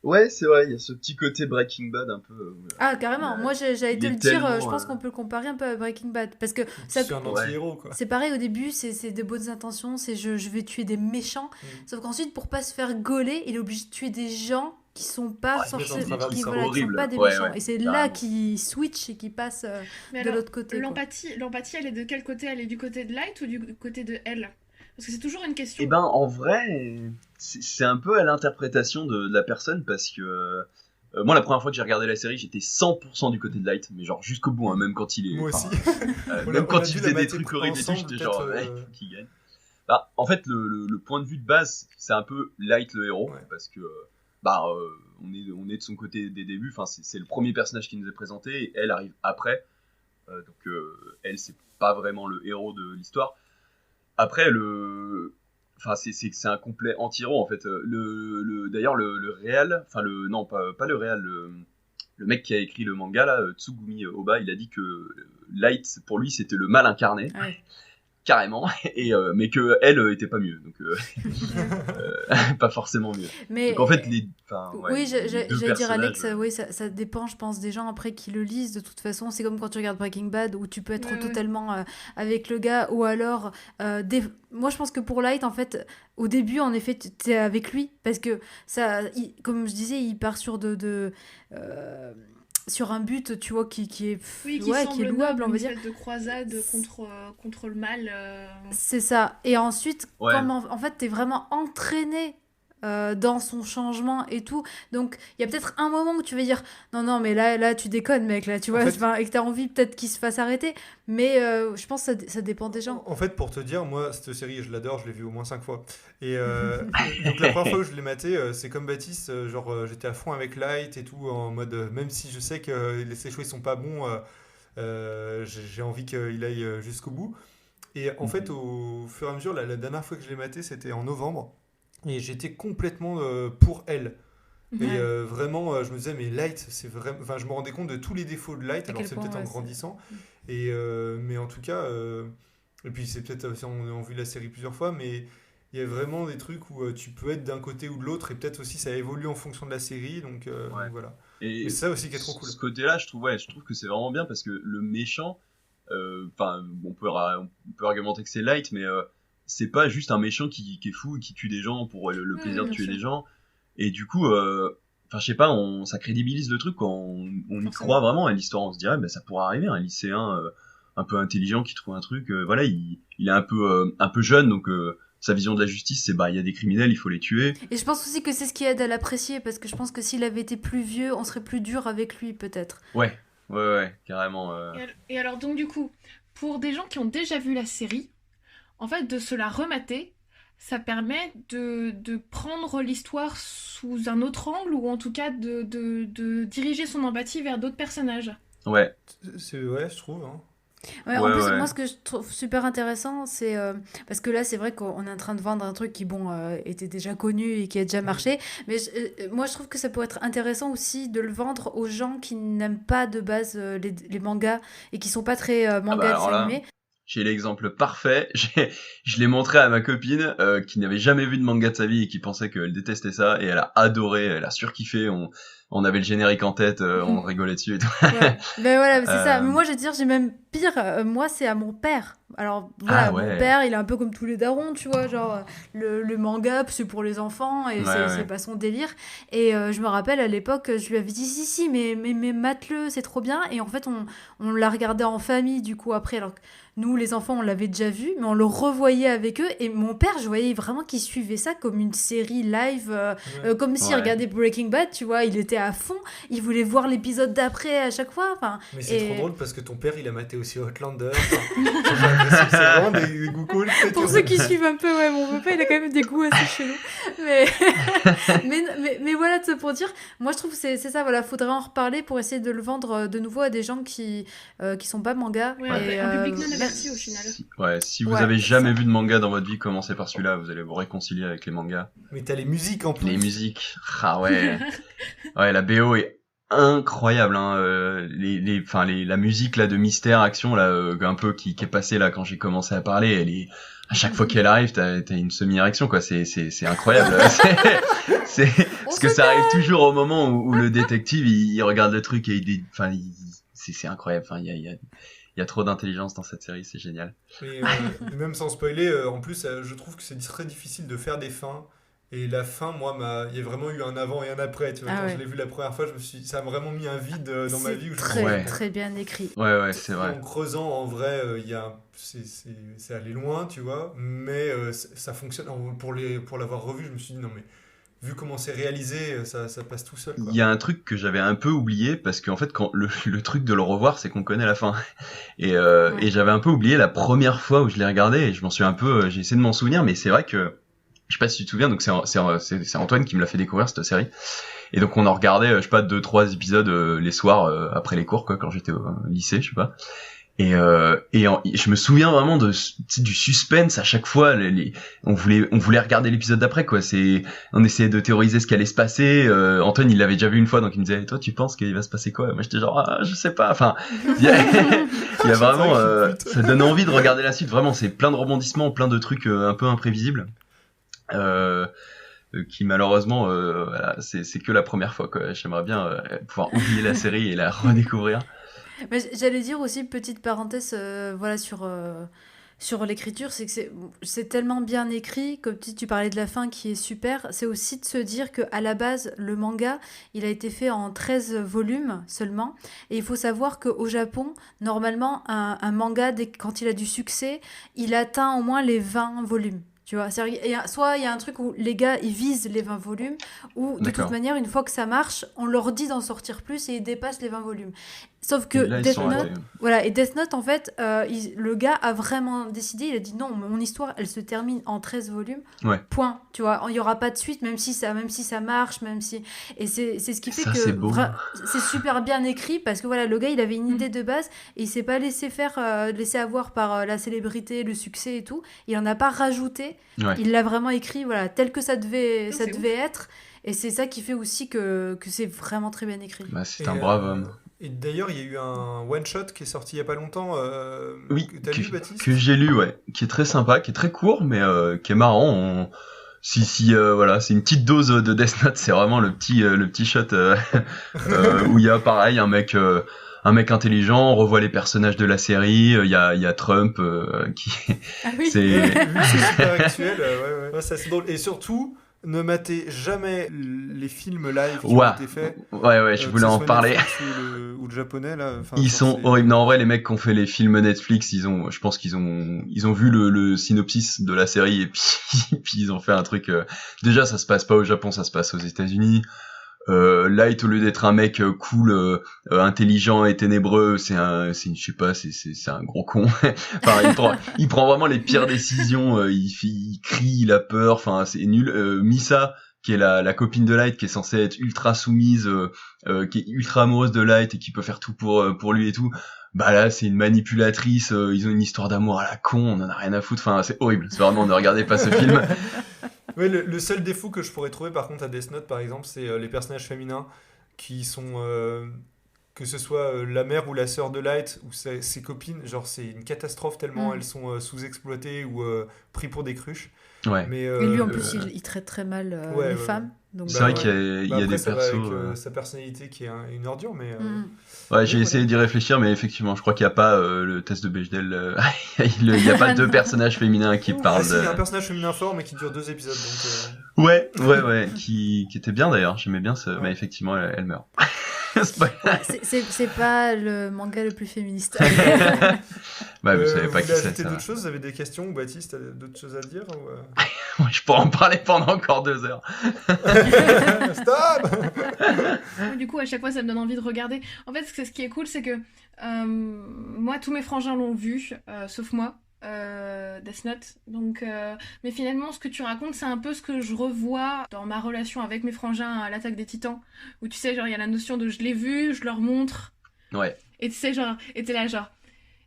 Ouais, c'est vrai, il y a ce petit côté Breaking Bad un peu. Ah, carrément. Moi, j'allais te le dire, je pense qu'on peut le comparer un peu à Breaking Bad. Parce que c'est un anti-héros, quoi. C'est pareil, au début, c'est de bonnes intentions, c'est je vais tuer des méchants. Sauf qu'ensuite, pour pas se faire gauler, il est obligé de tuer des gens qui sont pas forcément qui sont pas des méchants. Et c'est là qu'il switch et qu'il passe de l'autre côté. L'empathie, elle est de quel côté? Elle est du côté de Light ou du côté de elle? Parce que c'est toujours une question. Eh ben, en vrai, c'est un peu à l'interprétation de la personne, parce que moi, la première fois que j'ai regardé la série, j'étais 100% du côté de Light, mais genre jusqu'au bout, même quand il est... Moi aussi. Même quand il faisait des trucs horribles et tout, j'étais genre, qui gagne. Bah, en fait, le point de vue de base, c'est un peu Light le héros, parce que on est de son côté des débuts, enfin, c'est le premier personnage qui nous est présenté, et elle arrive après, donc elle, c'est pas vraiment le héros de l'histoire. Après, c'est un complet anti-héros en fait. D'ailleurs, le réal, enfin non, pas le réal, le mec qui a écrit le manga là, Tsugumi Oba, il a dit que Light pour lui c'était le mal incarné, carrément, et mais que elle était pas mieux, donc pas forcément mieux. Mais donc en fait j'allais dire Alex, ça dépend, je pense, des gens après qui le lisent. De toute façon, c'est comme quand tu regardes Breaking Bad où tu peux être totalement avec le gars, ou alors moi je pense que pour Light en fait au début en effet t'es avec lui parce que ça, comme je disais, il part sur sur un but, tu vois, qui est qui est louable, on va dire, de croisade contre le mal. C'est ça. Et ensuite, comme en fait, t'es vraiment entraîné dans son changement et tout. Donc, il y a peut-être un moment où tu vas dire non, mais là, tu déconnes, mec, là, tu vois, et que t'as envie peut-être qu'il se fasse arrêter. Mais je pense que ça dépend des gens. En fait, pour te dire, moi, cette série, je l'adore, je l'ai vue au moins 5 fois. Et donc, la première fois où je l'ai maté, c'est comme Baptiste, j'étais à fond avec Light et tout, en mode, même si je sais que ses choix, ils sont pas bons, j'ai envie qu'il aille jusqu'au bout. Et en fait, au fur et à mesure, la dernière fois que je l'ai maté, c'était en novembre. Et j'étais complètement pour elle. Et vraiment, je me disais, mais Light, c'est vraiment... Enfin, je me rendais compte de tous les défauts de Light, alors c'est peut-être en grandissant. Et, mais en tout cas, et puis c'est peut-être, on a vu la série plusieurs fois, mais il y a vraiment des trucs où tu peux être d'un côté ou de l'autre, et peut-être aussi ça évolue en fonction de la série, donc voilà. Et c'est ça aussi qui est trop cool. Ce côté-là, je trouve que c'est vraiment bien, parce que le méchant, on peut argumenter que c'est Light, mais... c'est pas juste un méchant qui est fou et qui tue des gens pour le plaisir de tuer des gens. Et du coup, je sais pas, ça crédibilise le truc quand on y croit vraiment à l'histoire. On se dirait, ça pourrait arriver, un lycéen un peu intelligent qui trouve un truc. Voilà, il est un peu jeune, donc sa vision de la justice, c'est il y a des criminels, il faut les tuer. Et je pense aussi que c'est ce qui aide à l'apprécier, parce que je pense que s'il avait été plus vieux, on serait plus dur avec lui, peut-être. Ouais, carrément. Et alors, donc, du coup, pour des gens qui ont déjà vu la série, en fait, de se la remater, ça permet de prendre l'histoire sous un autre angle, ou en tout cas de diriger son empathie vers d'autres personnages. Ouais, je trouve. Hein. Ouais, en plus, moi, ce que je trouve super intéressant, c'est parce que là, c'est vrai qu'on est en train de vendre un truc qui, était déjà connu et qui a déjà marché. Mais moi, je trouve que ça pourrait être intéressant aussi de le vendre aux gens qui n'aiment pas de base les mangas et qui sont pas très mangas animés. J'ai l'exemple parfait. Je l'ai montré à ma copine qui n'avait jamais vu de manga de sa vie et qui pensait qu'elle détestait ça, et elle a adoré, elle a surkiffé. On avait le générique en tête, on rigolait dessus et tout. Ouais. Ben voilà, c'est ça. Mais moi, je veux dire, j'ai même pire. Moi, c'est à mon père. Alors voilà, mon père, il est un peu comme tous les darons, tu vois, genre le manga, c'est pour les enfants et c'est pas son délire. Et je me rappelle à l'époque, je lui avais dit si, mais mate-le, c'est trop bien. Et en fait, on l'a regardé en famille du coup après. Alors que nous, les enfants, on l'avait déjà vu, mais on le revoyait avec eux. Et mon père, je voyais vraiment qu'il suivait ça comme une série live, comme s'il regardait Breaking Bad, tu vois. Il était à fond, il voulait voir l'épisode d'après à chaque fois. Mais c'est trop drôle parce que ton père, il a maté au aussi Outlander. C'est vraiment des goûts cool. Pour ceux qui suivent un peu, ouais, mon papa il a quand même des goûts assez chelous. Mais voilà, pour dire, moi je trouve que c'est ça, voilà, faudrait en reparler pour essayer de le vendre de nouveau à des gens qui sont pas mangas. Ouais, un public non averti au final. Si vous avez jamais vu de manga dans votre vie, commencez par celui-là, vous allez vous réconcilier avec les mangas. Mais t'as les musiques en plus. Les musiques, ouais. Ouais, la BO est incroyable, hein. La musique là de mystère, action là, un peu qui est passée là quand j'ai commencé à parler, elle est à chaque fois qu'elle arrive, t'as une semi-érection quoi. C'est incroyable. Parce que ça arrive toujours au moment où le détective il regarde le truc et c'est incroyable. Enfin, il y a trop d'intelligence dans cette série, c'est génial. Et même sans spoiler, en plus, je trouve que c'est très difficile de faire des fins. Et la fin, moi, il y a vraiment eu un avant et un après. Tu vois, quand je l'ai vu la première fois, ça m'a vraiment mis un vide dans ma vie. Où très bien écrit. Ouais, c'est vrai. En creusant, en vrai, c'est allé loin, tu vois. Mais ça fonctionne. Pour l'avoir revu, je me suis dit, non mais... Vu comment c'est réalisé, ça passe tout seul. Il y a un truc que j'avais un peu oublié, parce qu'en fait, quand le truc de le revoir, c'est qu'on connaît la fin. Et j'avais un peu oublié la première fois où je l'ai regardé, et je m'en suis j'ai essayé de m'en souvenir, mais c'est vrai que, je sais pas si tu te souviens, donc c'est Antoine qui me l'a fait découvrir cette série. Et donc on en regardait, 2-3 épisodes les soirs après les cours, quoi, quand j'étais au lycée, je sais pas. Et je me souviens vraiment du suspense à chaque fois. On voulait regarder l'épisode d'après, quoi. On essayait de théoriser ce qui allait se passer. Antoine, il l'avait déjà vu une fois, donc il me disait, toi, tu penses qu'il va se passer quoi? Moi, j'étais genre, je sais pas. Enfin, il y a vraiment, ça donne envie de regarder la suite. Vraiment, c'est plein de rebondissements, plein de trucs un peu imprévisibles. Qui malheureusement, voilà, c'est que la première fois, quoi. J'aimerais bien pouvoir oublier la série et la redécouvrir. Mais j'allais dire aussi, petite parenthèse, voilà, sur l'écriture, c'est que c'est tellement bien écrit, comme tu parlais de la fin qui est super, c'est aussi de se dire qu'à la base, le manga, il a été fait en 13 volumes seulement, et il faut savoir qu'au Japon, normalement, un manga, quand il a du succès, il atteint au moins les 20 volumes. Tu vois, soit il y a un truc où les gars ils visent les 20 volumes, ou de toute manière, une fois que ça marche, on leur dit d'en sortir plus et ils dépassent les 20 volumes. Sauf que Death Note, en fait, le gars a vraiment décidé, il a dit non, mon histoire, elle se termine en 13 volumes, point. Tu vois, il n'y aura pas de suite, même si ça marche, Et c'est ce qui fait que c'est super bien écrit, parce que voilà, le gars, il avait une idée de base, et il s'est pas laissé avoir par la célébrité, le succès et tout. Il en a pas rajouté, il l'a vraiment écrit, voilà, tel que ça devait être. Et c'est ça qui fait aussi que c'est vraiment très bien écrit. C'est un brave homme. Et d'ailleurs, il y a eu un one-shot qui est sorti il y a pas longtemps. Que t'as lu, Baptiste ? Que j'ai lu, ouais. Qui est très sympa, qui est très court, mais qui est marrant. Voilà, c'est une petite dose de Death Note. C'est vraiment le petit shot où il y a pareil un mec intelligent, on revoit les personnages de la série, il y a Trump qui... Ah oui. C'est super actuel, ouais, c'est assez drôle. Et surtout... Ne matez jamais les films live qui ont été faits. Ouais, je voulais en parler. Ou le japonais, là. Ils sont horribles. Non, en vrai, les mecs qui ont fait les films Netflix, je pense qu'ils ont vu le synopsis de la série et puis ils ont fait un truc. Déjà, ça se passe pas au Japon, ça se passe aux États-Unis. Light, au lieu d'être un mec cool, intelligent et ténébreux, c'est un gros con. Enfin, il prend vraiment les pires décisions, il crie, il a peur, enfin, c'est nul. Misa, qui est la copine de Light, qui est censée être ultra soumise, qui est ultra amoureuse de Light et qui peut faire tout pour lui et tout. Bah là, c'est une manipulatrice, ils ont une histoire d'amour à la con, on en a rien à foutre, enfin, c'est horrible. C'est vraiment, ne regardez pas ce film. Ouais, le seul défaut que je pourrais trouver par contre à Death Note par exemple, c'est les personnages féminins qui sont que ce soit la mère ou la sœur de Light ou ses copines, genre c'est une catastrophe tellement elles sont sous-exploitées ou pris pour des cruches. Ouais. Mais lui en plus il traite très mal les femmes. Donc, c'est vrai qu'il y a des persos. Avec sa personnalité qui est une ordure, mais. J'ai essayé d'y réfléchir, mais effectivement, je crois qu'il n'y a pas le test de Bechdel. Il n'y a pas deux personnages féminins qui parlent. Il y a un personnage féminin fort, mais qui dure 2 épisodes. Donc, Ouais, qui était bien d'ailleurs. J'aimais bien ce. Mais effectivement, elle meurt. C'est pas le manga le plus féministe. Vous savez pas qui c'est. Vous ajouter d'autres choses ? Vous avez des questions ou Baptiste a d'autres choses à dire Je pourrais en parler pendant encore 2 heures. Stop. Du coup, à chaque fois, ça me donne envie de regarder. En fait, ce qui est cool, c'est que moi, tous mes frangins l'ont vu, sauf moi. Death Note. Donc, mais finalement, ce que tu racontes, c'est un peu ce que je revois dans ma relation avec mes frangins à l'Attaque des Titans, où tu sais, genre, il y a la notion de je l'ai vu, je leur montre. Ouais. Et tu sais, genre, et t'es là, genre.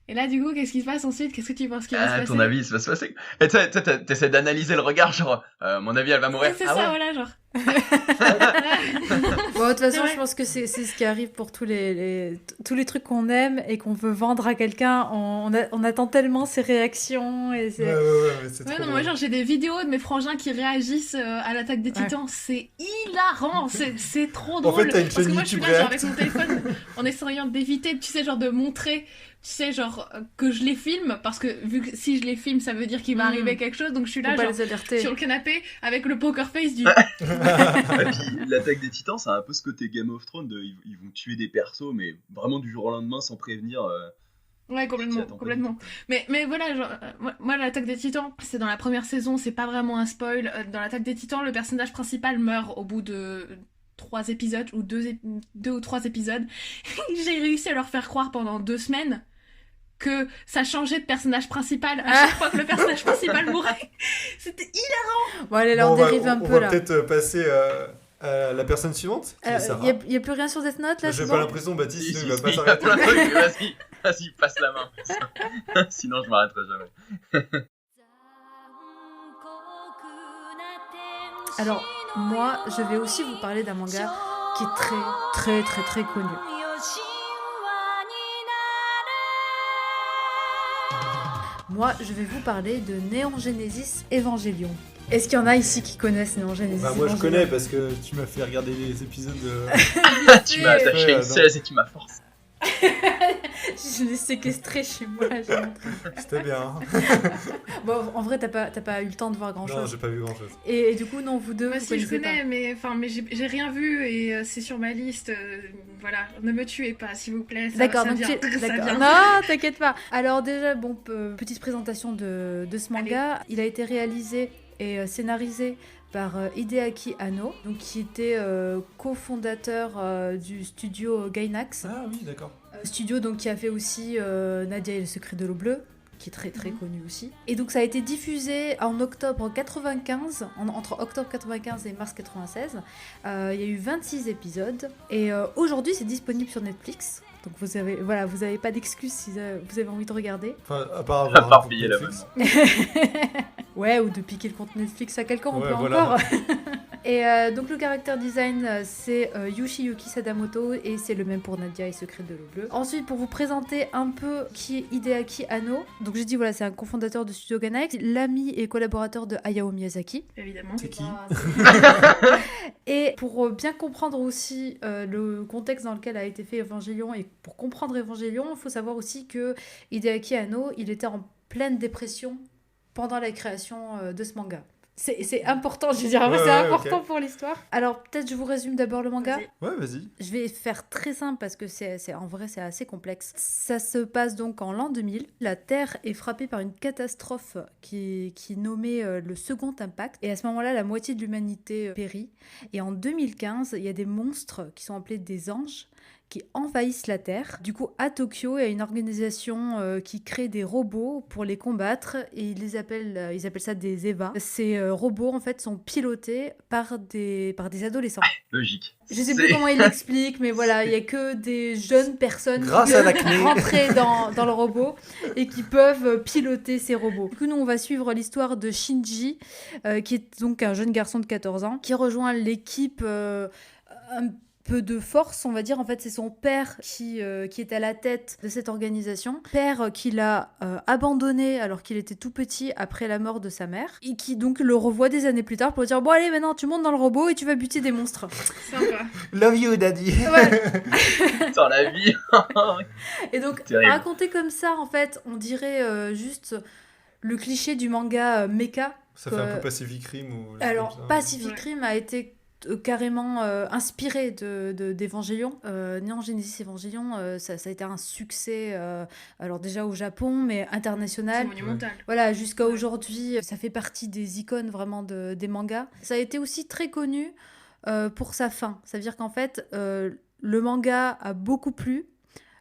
Et là, du coup, qu'est-ce qui se passe ensuite? Qu'est-ce que tu penses qu'il va se passer? À ton avis, il va se passer. Et t'essaies d'analyser le regard, genre, mon avis, elle va mourir. C'est ça, voilà, genre. Bon, de toute façon, je pense que c'est ce qui arrive pour tous les trucs qu'on aime et qu'on veut vendre à quelqu'un. On attend tellement ses réactions. Et c'est... c'est trop moi, genre, j'ai des vidéos de mes frangins qui réagissent à l'Attaque des Titans. C'est hilarant. C'est trop drôle. En fait, t'as une chaîne Parce que moi, je suis YouTube là, genre, avec mon téléphone, en essayant d'éviter, tu sais, genre, de montrer... Tu sais, genre, que je les filme, parce que vu que si je les filme, ça veut dire qu'il va arriver quelque chose, donc je suis là, genre, sur le canapé, avec le poker face du... Et puis, l'Attaque des Titans, ça a un peu ce côté Game of Thrones, ils vont tuer des persos, mais vraiment du jour au lendemain, sans prévenir. Ouais, complètement. Mais voilà, genre, moi, l'Attaque des Titans, c'est dans la première saison, c'est pas vraiment un spoil. Dans l'Attaque des Titans, le personnage principal meurt au bout de 3 épisodes, ou 2 ou 3 épisodes. J'ai réussi à leur faire croire pendant 2 semaines que ça changeait de personnage principal à chaque fois que le personnage principal mourait. C'était hilarant. Bon, allez, là, on dérive un peu, là. On va peut-être passer à la personne suivante. Il n'y a plus rien sur Death Note, là? J'ai pas l'impression, Baptiste, il va pas s'arrêter. s'arrêter. Il y a plein de trucs, vas-y, passe la main. Sinon, je m'arrêterai jamais. Alors, moi, je vais aussi vous parler d'un manga qui est très, très, très, très connu. Moi, je vais vous parler de Neon Genesis Evangelion. Est-ce qu'il y en a ici qui connaissent Neon Genesis Moi, je connais parce que tu m'as fait regarder les épisodes de... Tu m'as attaché une 16 et tu m'as forcé. Je l'ai séquestré chez moi. C'était bien. Bon, en vrai, t'as pas eu le temps de voir grand-chose. Non, j'ai pas vu grand-chose. Et du coup, non, vous deux, vous si, je connais, pas. mais j'ai rien vu et c'est sur ma liste. Voilà, ne me tuez pas, s'il vous plaît. D'accord, ça donc vient. Non, t'inquiète pas. Alors déjà, bon, petite présentation de ce manga. Allez. Il a été réalisé et scénarisé par Hideaki Anno, donc qui était cofondateur du studio Gainax. Ah oui, d'accord. Studio donc qui a fait aussi Nadia et le secret de l'eau bleue, qui est très très connu aussi. Et donc ça a été diffusé en octobre 95, entre octobre 95 et mars 96. Il y a eu 26 épisodes et aujourd'hui c'est disponible sur Netflix. Donc vous avez pas d'excuse si vous avez envie de regarder. Enfin, à part payer la bonne. Ouais, ou de piquer le compte Netflix à quelqu'un, on peut voilà. encore. Et donc le character design, c'est Yoshiyuki Sadamoto et c'est le même pour Nadia et Secret de l'eau bleue. Ensuite, pour vous présenter un peu qui est Hideaki Anno, donc j'ai dit voilà, c'est un cofondateur de Studio Gainax, l'ami et collaborateur de Hayao Miyazaki. Évidemment. C'est qui? Et pour bien comprendre aussi le contexte dans lequel a été fait Evangelion et pour comprendre Evangelion, il faut savoir aussi que Hideaki Anno, il était en pleine dépression pendant la création de ce manga. C'est important, je veux dire, c'est important pour l'histoire. Alors, peut-être je vous résume d'abord le manga. Ouais, vas-y. Je vais faire très simple parce que en vrai, c'est assez complexe. Ça se passe donc en l'an 2000. La Terre est frappée par une catastrophe qui est nommée le Second Impact. Et à ce moment-là, la moitié de l'humanité périt. Et en 2015, il y a des monstres qui sont appelés des anges qui envahissent la Terre. Du coup, à Tokyo, il y a une organisation qui crée des robots pour les combattre et ils appellent ça des EVA. Ces robots, en fait, sont pilotés par des adolescents. Logique. Je sais plus comment il l'explique, mais voilà, il y a que des jeunes personnes Grâce qui à peuvent rentrer dans le robot et qui peuvent piloter ces robots. Du coup, nous, on va suivre l'histoire de Shinji, qui est donc un jeune garçon de 14 ans, qui rejoint l'équipe un peu de force, on va dire. En fait, c'est son père qui est à la tête de cette organisation. Père qu'il a abandonné alors qu'il était tout petit après la mort de sa mère et qui donc le revoit des années plus tard pour lui dire bon allez maintenant tu montes dans le robot et tu vas buter des monstres. Sympa. Love you daddy. Ouais. Dans la vie. Et donc terrible. raconté comme ça en fait on dirait juste le cliché du manga mecha. Ça fait un peu Pacific Rim ou... Alors Pacific Rim a été carrément inspiré d'Evangelion. Neon Genesis Evangelion, ça a été un succès, alors déjà au Japon, mais international. C'est monumental. Voilà, jusqu'à aujourd'hui, ça fait partie des icônes vraiment des mangas. Ça a été aussi très connu pour sa fin. Ça veut dire qu'en fait, le manga a beaucoup plu.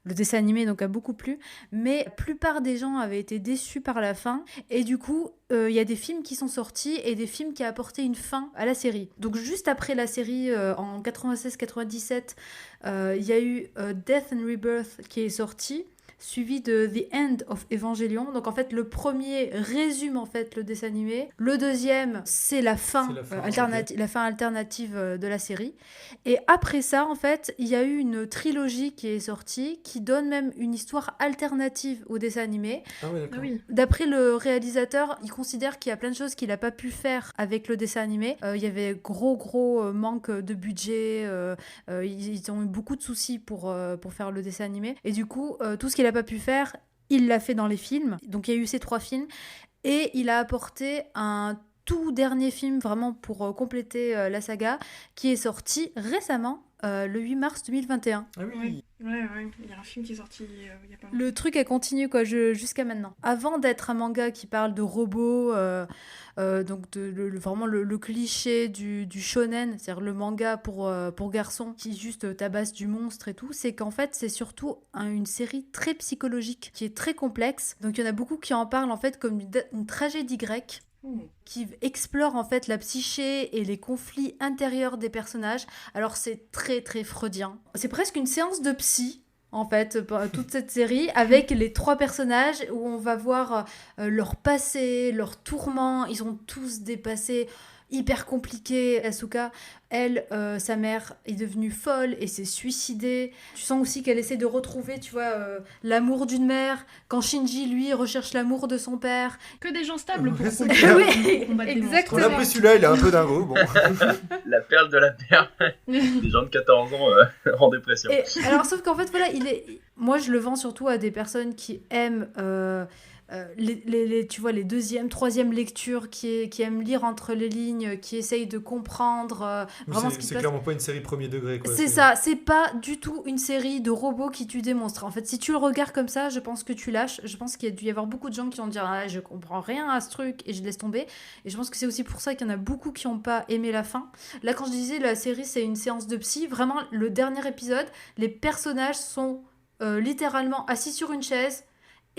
Le dessin animé donc a beaucoup plu, mais la plupart des gens avaient été déçus par la fin, et du coup il y a des films qui sont sortis et des films qui ont apporté une fin à la série. Donc juste après la série, en 96-97, il y a eu Death and Rebirth qui est sorti, suivi de The End of Evangelion. Donc en fait le premier résume en fait le dessin animé, le deuxième c'est la fin, la fin alternative de la série, et après ça en fait il y a eu une trilogie qui est sortie qui donne même une histoire alternative au dessin animé. Ah ouais, d'accord. Oui. D'après le réalisateur, il considère qu'il y a plein de choses qu'il n'a pas pu faire avec le dessin animé. Il y avait gros manque de budget, ils ont eu beaucoup de soucis pour faire le dessin animé, et du coup tout ce qu'il n'a pas pu faire, il l'a fait dans les films. Donc il y a eu ces 3 films, et il a apporté un tout dernier film vraiment pour compléter la saga, qui est sorti récemment, le 8 mars 2021. Ah oui. Ouais, il y a un film qui est sorti il y a pas longtemps. Le truc a continué quoi, jusqu'à maintenant. Avant d'être un manga qui parle de robots, donc vraiment le cliché du shonen, c'est-à-dire le manga pour garçons qui juste tabasse du monstre et tout, c'est qu'en fait c'est surtout une série très psychologique qui est très complexe. Donc il y en a beaucoup qui en parlent en fait comme une tragédie grecque, qui explore en fait la psyché et les conflits intérieurs des personnages. Alors c'est très très freudien. C'est presque une séance de psy en fait, toute cette série, avec les 3 personnages où on va voir leur passé, leurs tourments. Ils ont tous des passés hyper compliqués. Asuka, elle, sa mère est devenue folle et s'est suicidée. Tu sens aussi qu'elle essaie de retrouver, tu vois, l'amour d'une mère, quand Shinji, lui, recherche l'amour de son père. Que des gens stables pour Oui, combattre des exactement. On a pris celui-là, il est un peu dingo, bon. La perle de la perle. Des gens de 14 ans en dépression. Et, alors, sauf qu'en fait, voilà, moi, je le vends surtout à des personnes qui aiment... tu vois, les 2e, 3e lectures, qui aiment lire entre les lignes, qui essayent de comprendre vraiment ce qui se passe. C'est clairement pas une série premier degré, quoi. C'est ça, c'est pas du tout une série de robots qui tuent des monstres. En fait, si tu le regardes comme ça, je pense que tu lâches. Je pense qu'il y a dû y avoir beaucoup de gens qui vont dire ah, je comprends rien à ce truc et je laisse tomber. Et je pense que c'est aussi pour ça qu'il y en a beaucoup qui n'ont pas aimé la fin. Là, quand je disais la série c'est une séance de psy, vraiment le dernier épisode, les personnages sont littéralement assis sur une chaise.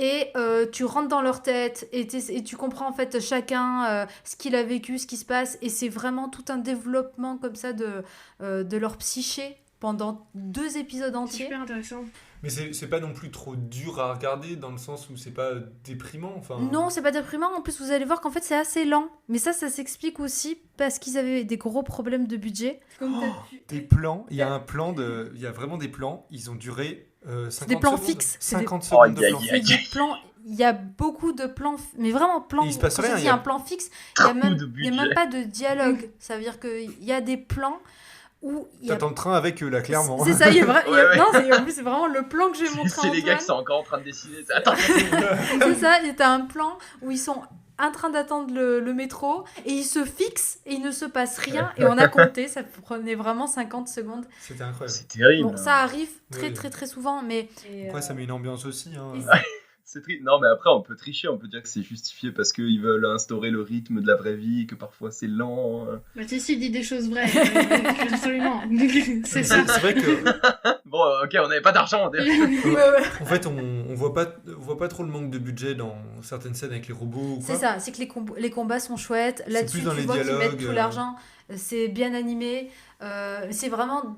Et tu rentres dans leur tête et tu comprends en fait chacun ce qu'il a vécu, ce qui se passe, et c'est vraiment tout un développement comme ça de leur psyché pendant 2 épisodes entiers. C'est super intéressant. Mais c'est pas non plus trop dur à regarder dans le sens où c'est pas déprimant, enfin... Non, c'est pas déprimant, en plus vous allez voir qu'en fait c'est assez lent, mais ça s'explique aussi parce qu'ils avaient des gros problèmes de budget. Des plans, il y a vraiment des plans, ils ont duré 50 des plans secondes, fixes. 50 secondes de plans. C'est des plans, il y a beaucoup de plans, mais vraiment plans. Il se passe rien. Il y a un plan fixe, il y a même pas de dialogue. Ça veut dire qu'il y a des plans où t'attends le train avec eux là, clairement. C'est ça, non, en plus c'est vraiment le plan que j'ai montré. C'est les gars qui sont encore en train de dessiner. Attends. C'est ça, t'as un plan où ils sont en train d'attendre le métro et ils se fixent et il ne se passe rien, et on a compté, ça prenait vraiment 50 secondes. C'était incroyable. C'est terrible. Bon, ça arrive très souvent, mais... Après ça met une ambiance aussi. Hein. C'est triste. Non, mais après, on peut tricher, on peut dire que c'est justifié parce qu'ils veulent instaurer le rythme de la vraie vie, que parfois c'est lent. Bah, s'il dit des choses vraies, absolument. C'est ça. C'est vrai que... Bon, ok, on n'avait pas d'argent. En fait, on voit pas trop le manque de budget dans certaines scènes avec les robots ou quoi. C'est ça, c'est que les combats sont chouettes. Là-dessus, tu vois qu'ils mettent tout l'argent. C'est bien animé. C'est vraiment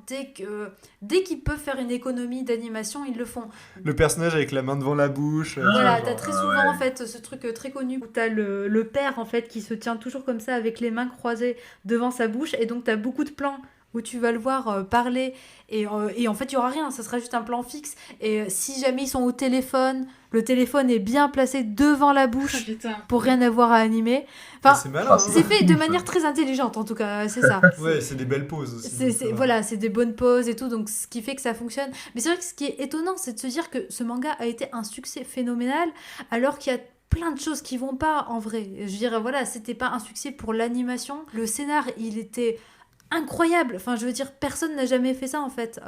dès qu'ils peuvent faire une économie d'animation, ils le font. Le personnage avec la main devant la bouche. Voilà, t'as très souvent en fait ce truc très connu où t'as le père en fait qui se tient toujours comme ça avec les mains croisées devant sa bouche, et donc t'as beaucoup de plans où tu vas le voir parler et en fait il y aura rien, ça sera juste un plan fixe, et si jamais ils sont au téléphone, le téléphone est bien placé devant la bouche pour rien avoir à animer. Enfin, c'est malin, c'est fait de manière très intelligente en tout cas, c'est ça. Ouais, c'est des belles pauses aussi. Voilà, c'est des bonnes pauses et tout, donc ce qui fait que ça fonctionne. Mais c'est vrai que ce qui est étonnant, c'est de se dire que ce manga a été un succès phénoménal alors qu'il y a plein de choses qui vont pas en vrai. Je veux dire, voilà, c'était pas un succès pour l'animation. Le scénar, il était incroyable. Enfin, je veux dire, personne n'a jamais fait ça en fait.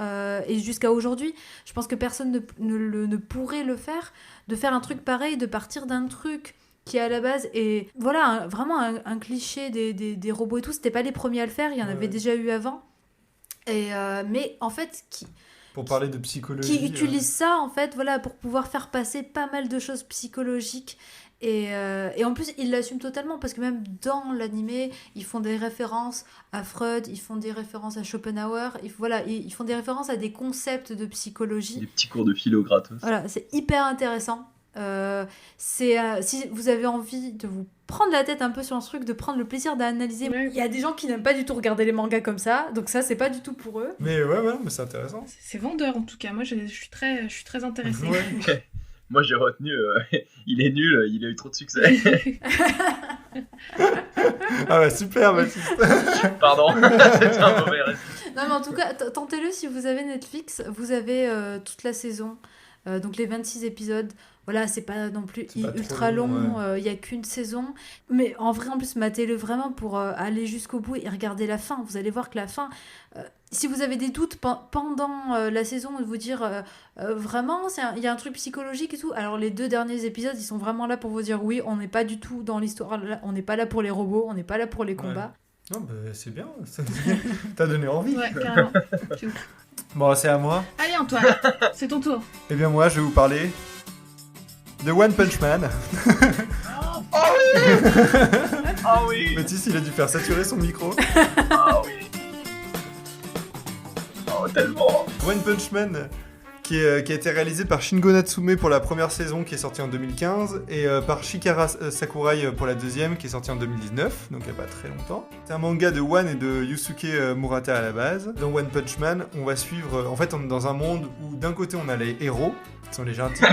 Et jusqu'à aujourd'hui, je pense que personne ne pourrait le faire. De faire un truc pareil, de partir d'un truc qui à la base est voilà vraiment un cliché des robots et tout. C'était pas les premiers à le faire, il y en avait déjà eu avant. Et mais en fait pour parler de psychologie, qui utilise ça en fait voilà pour pouvoir faire passer pas mal de choses psychologiques. Et en plus, ils l'assument totalement parce que même dans l'animé, ils font des références à Freud, ils font des références à Schopenhauer, ils font des références à des concepts de psychologie. Des petits cours de philo gratos. Voilà, c'est hyper intéressant. Si vous avez envie de vous prendre la tête un peu sur ce truc, de prendre le plaisir d'analyser, il y a des gens qui n'aiment pas du tout regarder les mangas comme ça, donc ça c'est pas du tout pour eux. Mais ouais, mais c'est intéressant. C'est vendeur en tout cas, moi je suis très intéressée. Ouais. Moi j'ai retenu, il est nul, il a eu trop de succès. Ah ouais, super Baptiste. Pardon, c'est un mauvais récit. Non mais en tout cas, tentez-le si vous avez Netflix, vous avez toute la saison, donc les 26 épisodes. Voilà, c'est pas non plus ultra long, y a qu'une saison. Mais en vrai, en plus, matez-le vraiment pour aller jusqu'au bout et regarder la fin. Vous allez voir que la fin, si vous avez des doutes pendant la saison, de vous dire vraiment, il y a un truc psychologique et tout. Alors, les 2 derniers épisodes, ils sont vraiment là pour vous dire oui, on n'est pas du tout dans l'histoire. On n'est pas là pour les robots, on n'est pas là pour les combats. Non, bah, c'est bien, t'as donné envie. Ouais, carrément. C'est ouf. Bon, c'est à moi. Allez, Antoine, c'est ton tour. Eh bien, moi, je vais vous parler de One Punch Man. Oh oui. Oh oui. Baptiste, il a dû faire saturer son micro. Oh oui. Oh, tellement. One Punch Man, qui a été réalisé par Shingo Natsume pour la première saison, qui est sortie en 2015, et par Shikara Sakurai pour la deuxième, qui est sortie en 2019, donc il n'y a pas très longtemps. C'est un manga de One et de Yusuke Murata à la base. Dans One Punch Man, on va suivre... En fait, on est dans un monde où d'un côté, on a les héros, qui sont les gentils,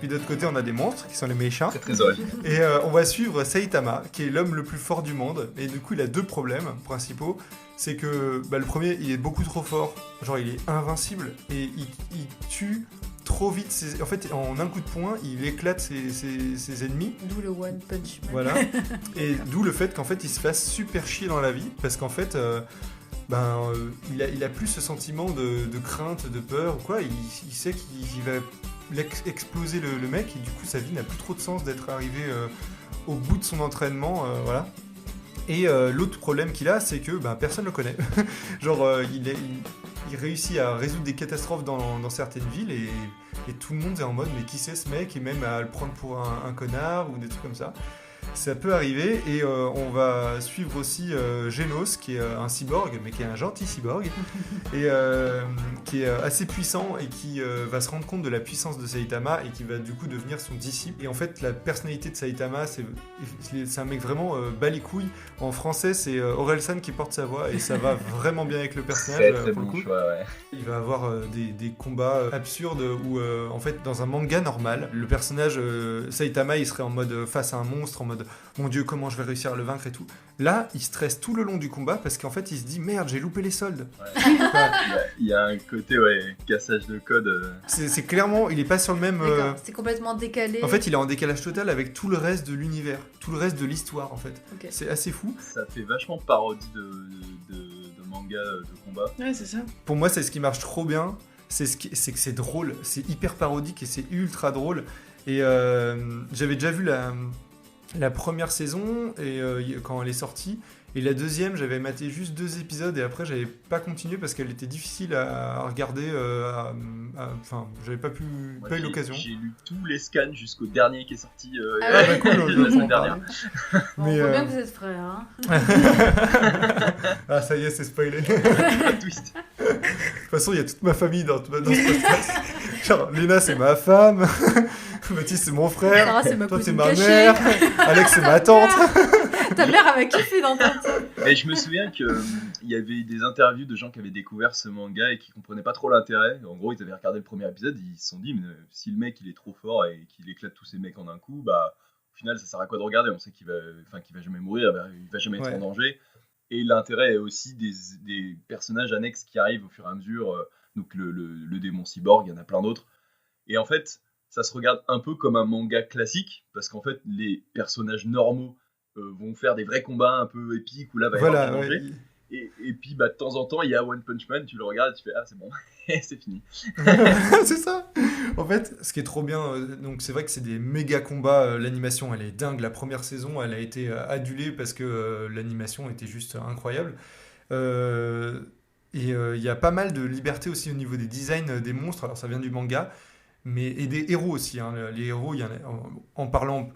puis d'autre côté, on a des monstres, qui sont les méchants. C'est très original. Et on va suivre Saitama, qui est l'homme le plus fort du monde, et du coup, il a 2 problèmes principaux. C'est que le premier, il est beaucoup trop fort, genre il est invincible, et il tue trop vite, en fait en un coup de poing, il éclate ses ennemis. D'où le One Punch Man. Voilà, et d'où le fait qu'en fait il se fasse super chier dans la vie, parce qu'en fait il a plus ce sentiment de crainte, de peur, ou quoi, il sait qu'il va exploser le mec, et du coup sa vie n'a plus trop de sens d'être arrivé au bout de son entraînement, voilà. Et l'autre problème qu'il a, c'est que personne le connaît. Genre, il réussit à résoudre des catastrophes dans certaines villes, et tout le monde est en mode mais qui c'est ce mec, et même à le prendre pour un connard ou des trucs comme ça. Ça peut arriver, et on va suivre aussi Genos, qui est un cyborg, mais qui est un gentil cyborg, et qui est assez puissant, et qui va se rendre compte de la puissance de Saitama, et qui va du coup devenir son disciple. Et en fait, la personnalité de Saitama, c'est un mec vraiment bas les couilles. En français, c'est Orelsan qui porte sa voix, et ça va vraiment bien avec le personnage. Très pour bon le coup. choix, ouais. Il va avoir des combats absurdes où, en fait, dans un manga normal, le personnage Saitama, il serait en mode face à un monstre, en mode mon dieu, comment je vais réussir à le vaincre et tout. Là, il stresse tout le long du combat parce qu'en fait, il se dit merde, j'ai loupé les soldes. Ouais. Il y a un côté cassage de code. C'est clairement, il est pas sur le même. C'est complètement décalé. En fait, il est en décalage total avec tout le reste de l'univers, tout le reste de l'histoire en fait. Okay. C'est assez fou. Ça fait vachement parodie de manga de combat. Ouais, c'est ça. Pour moi, c'est ce qui marche trop bien. C'est que c'est drôle, c'est hyper parodique et c'est ultra drôle. Et j'avais déjà vu la première saison et quand elle est sortie, et la deuxième j'avais maté juste 2 épisodes et après j'avais pas continué parce qu'elle était difficile à regarder, enfin j'avais pas eu l'occasion. J'ai lu tous les scans jusqu'au dernier qui est sorti cool, la semaine dernière. Mais on voit bien que vous êtes frères, hein. Ah ça y est, c'est spoilé. Twist. De toute façon il y a toute ma famille dans ce podcast. Genre Léna c'est ma femme, Baptiste c'est mon frère, Sarah, c'est ma toi c'est cousine ma cachée. mère, Alex c'est ma tante. Ta mère avait kiffé d'entendre ça. Et je me souviens qu'il y avait des interviews de gens qui avaient découvert ce manga et qui comprenaient pas trop l'intérêt. En gros, ils avaient regardé le premier épisode, ils se sont dit, mais si le mec il est trop fort et qu'il éclate tous ces mecs en un coup, au final ça sert à quoi de regarder? On sait qu'il va jamais mourir, il va jamais être en danger. Et l'intérêt est aussi des personnages annexes qui arrivent au fur et à mesure. Donc le démon cyborg, il y en a plein d'autres. Et en fait, ça se regarde un peu comme un manga classique, parce qu'en fait, les personnages normaux vont faire des vrais combats un peu épiques où là va y avoir un danger. Et puis de temps en temps il y a One Punch Man, tu le regardes et tu fais c'est bon, c'est fini. C'est ça. En fait, ce qui est trop bien, donc c'est vrai que c'est des méga combats, l'animation elle est dingue, la première saison elle a été adulée parce que l'animation était juste incroyable. Et il y a pas mal de liberté aussi au niveau des designs des monstres, alors ça vient du manga, et des héros aussi, hein. Les héros, il y en a, en parlant,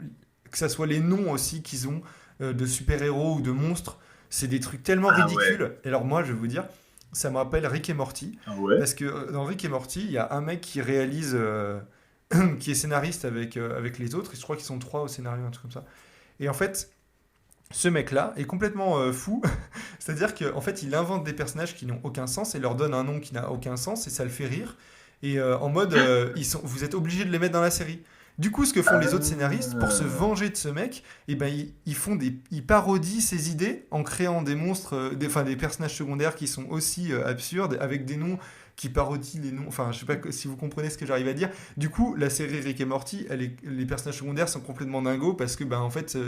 que ça soit les noms aussi qu'ils ont de super-héros ou de monstres, c'est des trucs tellement ridicules. Ouais. Et alors moi, je vais vous dire, ça me rappelle Rick et Morty, parce que dans Rick et Morty, il y a un mec qui réalise, qui est scénariste avec les autres, et je crois qu'ils sont 3 au scénario, un truc comme ça. Et en fait, ce mec-là est complètement fou, c'est-à-dire qu'en fait, il invente des personnages qui n'ont aucun sens et leur donne un nom qui n'a aucun sens, et ça le fait rire. Et en mode, vous êtes obligés de les mettre dans la série. Du coup, ce que font les autres scénaristes, pour se venger de ce mec, ils parodient ses idées en créant des monstres, des personnages secondaires qui sont aussi absurdes, avec des noms qui parodient les noms. Enfin, je sais pas si vous comprenez ce que j'arrive à dire. Du coup, la série Rick et Morty, les personnages secondaires sont complètement dingos parce que, en fait,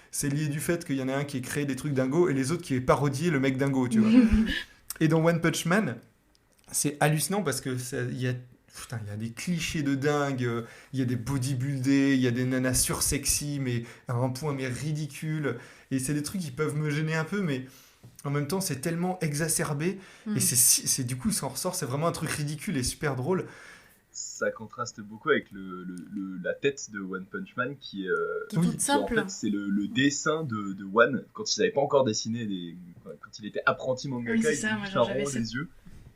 c'est lié du fait qu'il y en a un qui ait créé des trucs dingos et les autres qui aient parodié le mec dingo, tu vois. Et dans One Punch Man, c'est hallucinant parce que il y a des clichés de dingue, il y a des bodybuildés, il y a des nanas sursexy, mais à un point mais ridicule. Et c'est des trucs qui peuvent me gêner un peu, mais en même temps, c'est tellement exacerbé. Et c'est du coup, ça en ressort, c'est vraiment un truc ridicule et super drôle. Ça contraste beaucoup avec la tête de One Punch Man qui est toute simple. En fait, c'est le dessin de One quand il n'avait pas encore dessiné, quand il était apprenti mangaka, il avait rond les yeux.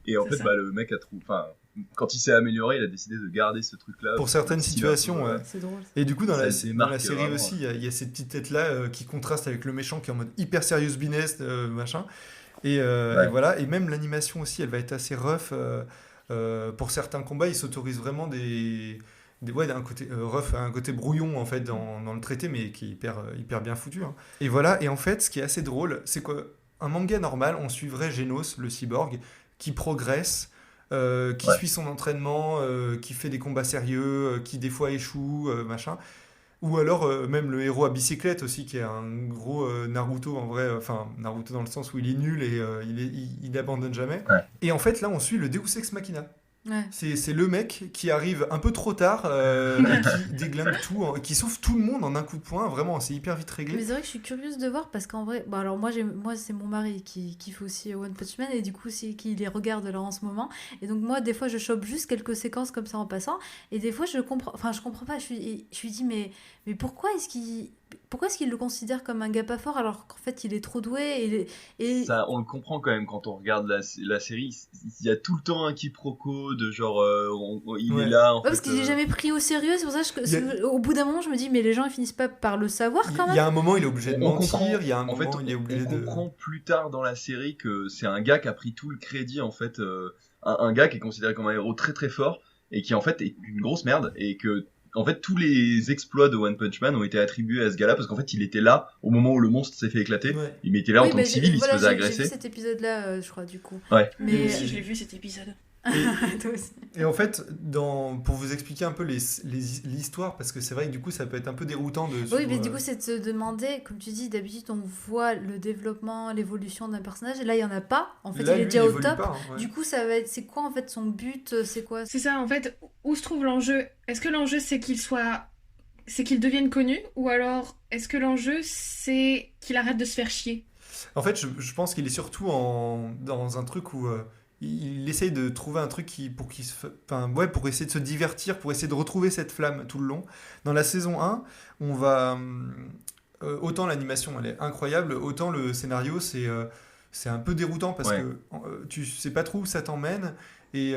Et en fait, le mec a trouvé. Quand il s'est amélioré, il a décidé de garder ce truc-là. Pour certaines situations, ouais. C'est drôle. Et du coup, dans la série vraiment, aussi, il y a cette petite tête-là qui contraste avec le méchant qui est en mode hyper serious business, machin. Et voilà. Et même l'animation aussi, elle va être assez rough. Pour certains combats, ils s'autorisent vraiment un côté rough, un côté brouillon en fait dans le traité, mais qui est hyper bien foutu. Hein. Et voilà. Et en fait, ce qui est assez drôle, c'est qu'un manga normal, on suivrait Genos, le cyborg, qui progresse. Qui suit son entraînement, qui fait des combats sérieux, qui des fois échoue, machin. Ou alors même le héros à bicyclette aussi, qui est un gros Naruto en vrai, enfin Naruto dans le sens où il est nul et il abandonne jamais. Ouais. Et en fait là on suit le Deus Ex Machina. Ouais. C'est le mec qui arrive un peu trop tard et qui déglingue tout, qui sauve tout le monde en un coup de poing. Vraiment, c'est hyper vite réglé. Mais c'est vrai que je suis curieuse de voir parce qu'en vrai, alors moi c'est mon mari qui fait aussi One Punch Man et du coup c'est qui les regarde là en ce moment. Et donc moi des fois je chope juste quelques séquences comme ça en passant et des fois je comprends pas. Je lui dis mais pourquoi est-ce qu'il le considère comme un gars pas fort alors qu'en fait il est trop doué et... Ça, on le comprend quand même quand on regarde la série. Il y a tout le temps un quiproquo de genre il est là en fait, parce qu'il est jamais pris au sérieux. C'est pour ça que au bout d'un moment je me dis mais les gens ils finissent pas par le savoir quand même. Il y a un moment il est obligé de mentir. Il y a un moment il est obligé on comprend plus tard dans la série que c'est un gars qui a pris tout le crédit en fait, un gars qui est considéré comme un héros très très fort et qui en fait est une grosse merde et que en fait, tous les exploits de One Punch Man ont été attribués à ce gars-là parce qu'en fait, il était là au moment où le monstre s'est fait éclater. Ouais. Il était là en tant que civil, il se faisait agresser. J'ai vu cet épisode-là, je crois, du coup. Ouais. Mais si je l'ai vu cet épisode. Toi aussi. Et en fait, pour vous expliquer un peu l'histoire, parce que c'est vrai que du coup ça peut être un peu déroutant de oui, mais du coup c'est de se demander, comme tu dis, d'habitude on voit le développement, l'évolution d'un personnage, et là il n'y en a pas, en fait là, il est déjà au top, pas, hein, ouais. Du coup ça va être, c'est quoi en fait son but, c'est quoi? C'est ça en fait, où se trouve l'enjeu? Est-ce que l'enjeu c'est qu'il devienne connu, ou alors est-ce que l'enjeu c'est qu'il arrête de se faire chier? En fait je pense qu'il est surtout dans un truc où il essaye de trouver un truc pour essayer de se divertir, pour essayer de retrouver cette flamme tout le long. Dans la saison 1, on va... autant l'animation, elle est incroyable, autant le scénario, c'est un peu déroutant parce que tu sais pas trop où ça t'emmène. Et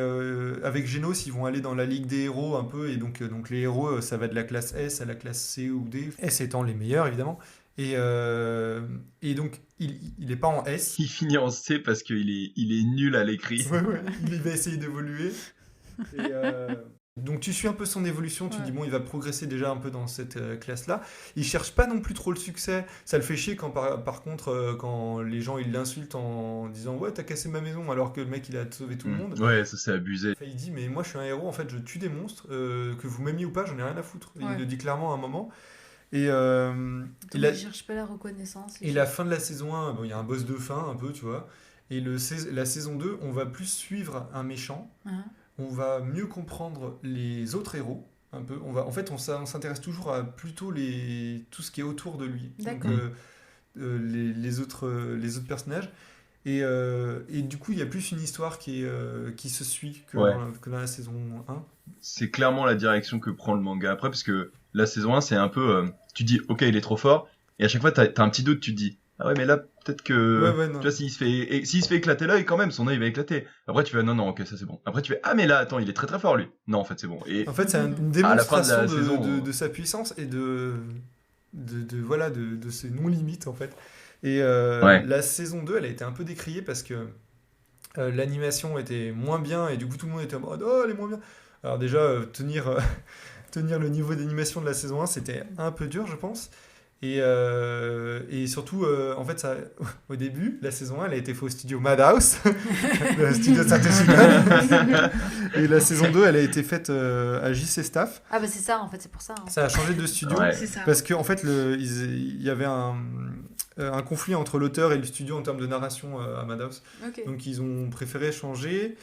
avec Genos, ils vont aller dans la ligue des héros un peu. Et donc les héros, ça va de la classe S à la classe C ou D. S étant les meilleurs, évidemment. Et donc, il est pas en S. Il finit en C parce qu'il est nul à l'écrit. Ouais, il va essayer d'évoluer. Et donc, tu suis un peu son évolution. Tu dis, bon, il va progresser déjà un peu dans cette classe-là. Il cherche pas non plus trop le succès. Ça le fait chier quand, par contre, quand les gens ils l'insultent en disant, ouais, t'as cassé ma maison, alors que le mec, il a sauvé tout le monde. Ouais, ça c'est abusé. Enfin, il dit, mais moi, je suis un héros. En fait, je tue des monstres. Que vous m'aimiez ou pas, j'en ai rien à foutre. Il le dit clairement à un moment. Et je cherche pas la reconnaissance. Et la fin de la saison 1, il y a un boss de fin un peu, tu vois. Et la saison 2, on va plus suivre un méchant. On va mieux comprendre les autres héros. Un peu. En fait, on s'intéresse toujours à plutôt tout ce qui est autour de lui. D'accord. Donc, les autres personnages. Et du coup, il y a plus une histoire qui se suit que dans la saison 1. C'est clairement la direction que prend le manga après, parce que la saison 1, c'est un peu... tu dis, ok, il est trop fort, et à chaque fois, t'as un petit doute, tu te dis, ah ouais, mais là, peut-être que... tu vois, s'il se fait éclater l'œil, quand même, son œil va éclater. Après, tu fais, non, ok, ça c'est bon. Après, tu fais, ah mais là, attends, il est très très fort, lui. Non, en fait, c'est bon. Et en fait, c'est une démonstration de sa puissance et de ses non-limites, en fait. Et la saison 2, elle a été un peu décriée parce que l'animation était moins bien et du coup tout le monde était en mode oh elle est moins bien. Alors déjà tenir le niveau d'animation de la saison 1 c'était un peu dur je pense. Et surtout en fait ça, au début la saison 1 elle a été faite au studio Madhouse, le studio de Satoshi Kon. Et la saison 2 elle a été faite à JC Staff. Ah bah c'est ça en fait, c'est pour ça. Ça a changé de studio parce qu'en fait il y avait un conflit entre l'auteur et le studio en termes de narration à Madhouse. Donc ils ont préféré changer.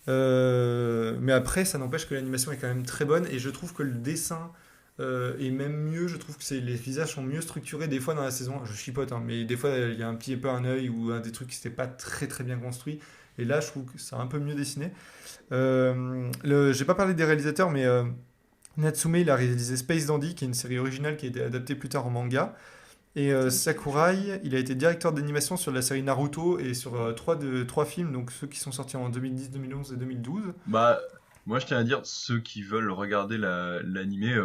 Mais après, ça n'empêche que l'animation est quand même très bonne et je trouve que le dessin est même mieux. Je trouve que les visages sont mieux structurés. Des fois dans la saison, je chipote, mais des fois il y a un petit peu un œil ou des trucs qui n'étaient pas très très bien construits. Et là, je trouve que c'est un peu mieux dessiné. J'ai pas parlé des réalisateurs, mais Natsume, il a réalisé Space Dandy, qui est une série originale qui a été adaptée plus tard en manga. Et Sakurai, il a été directeur d'animation sur la série Naruto et sur trois films, donc ceux qui sont sortis en 2010, 2011 et 2012. Bah, moi je tiens à dire, ceux qui veulent regarder l'animé,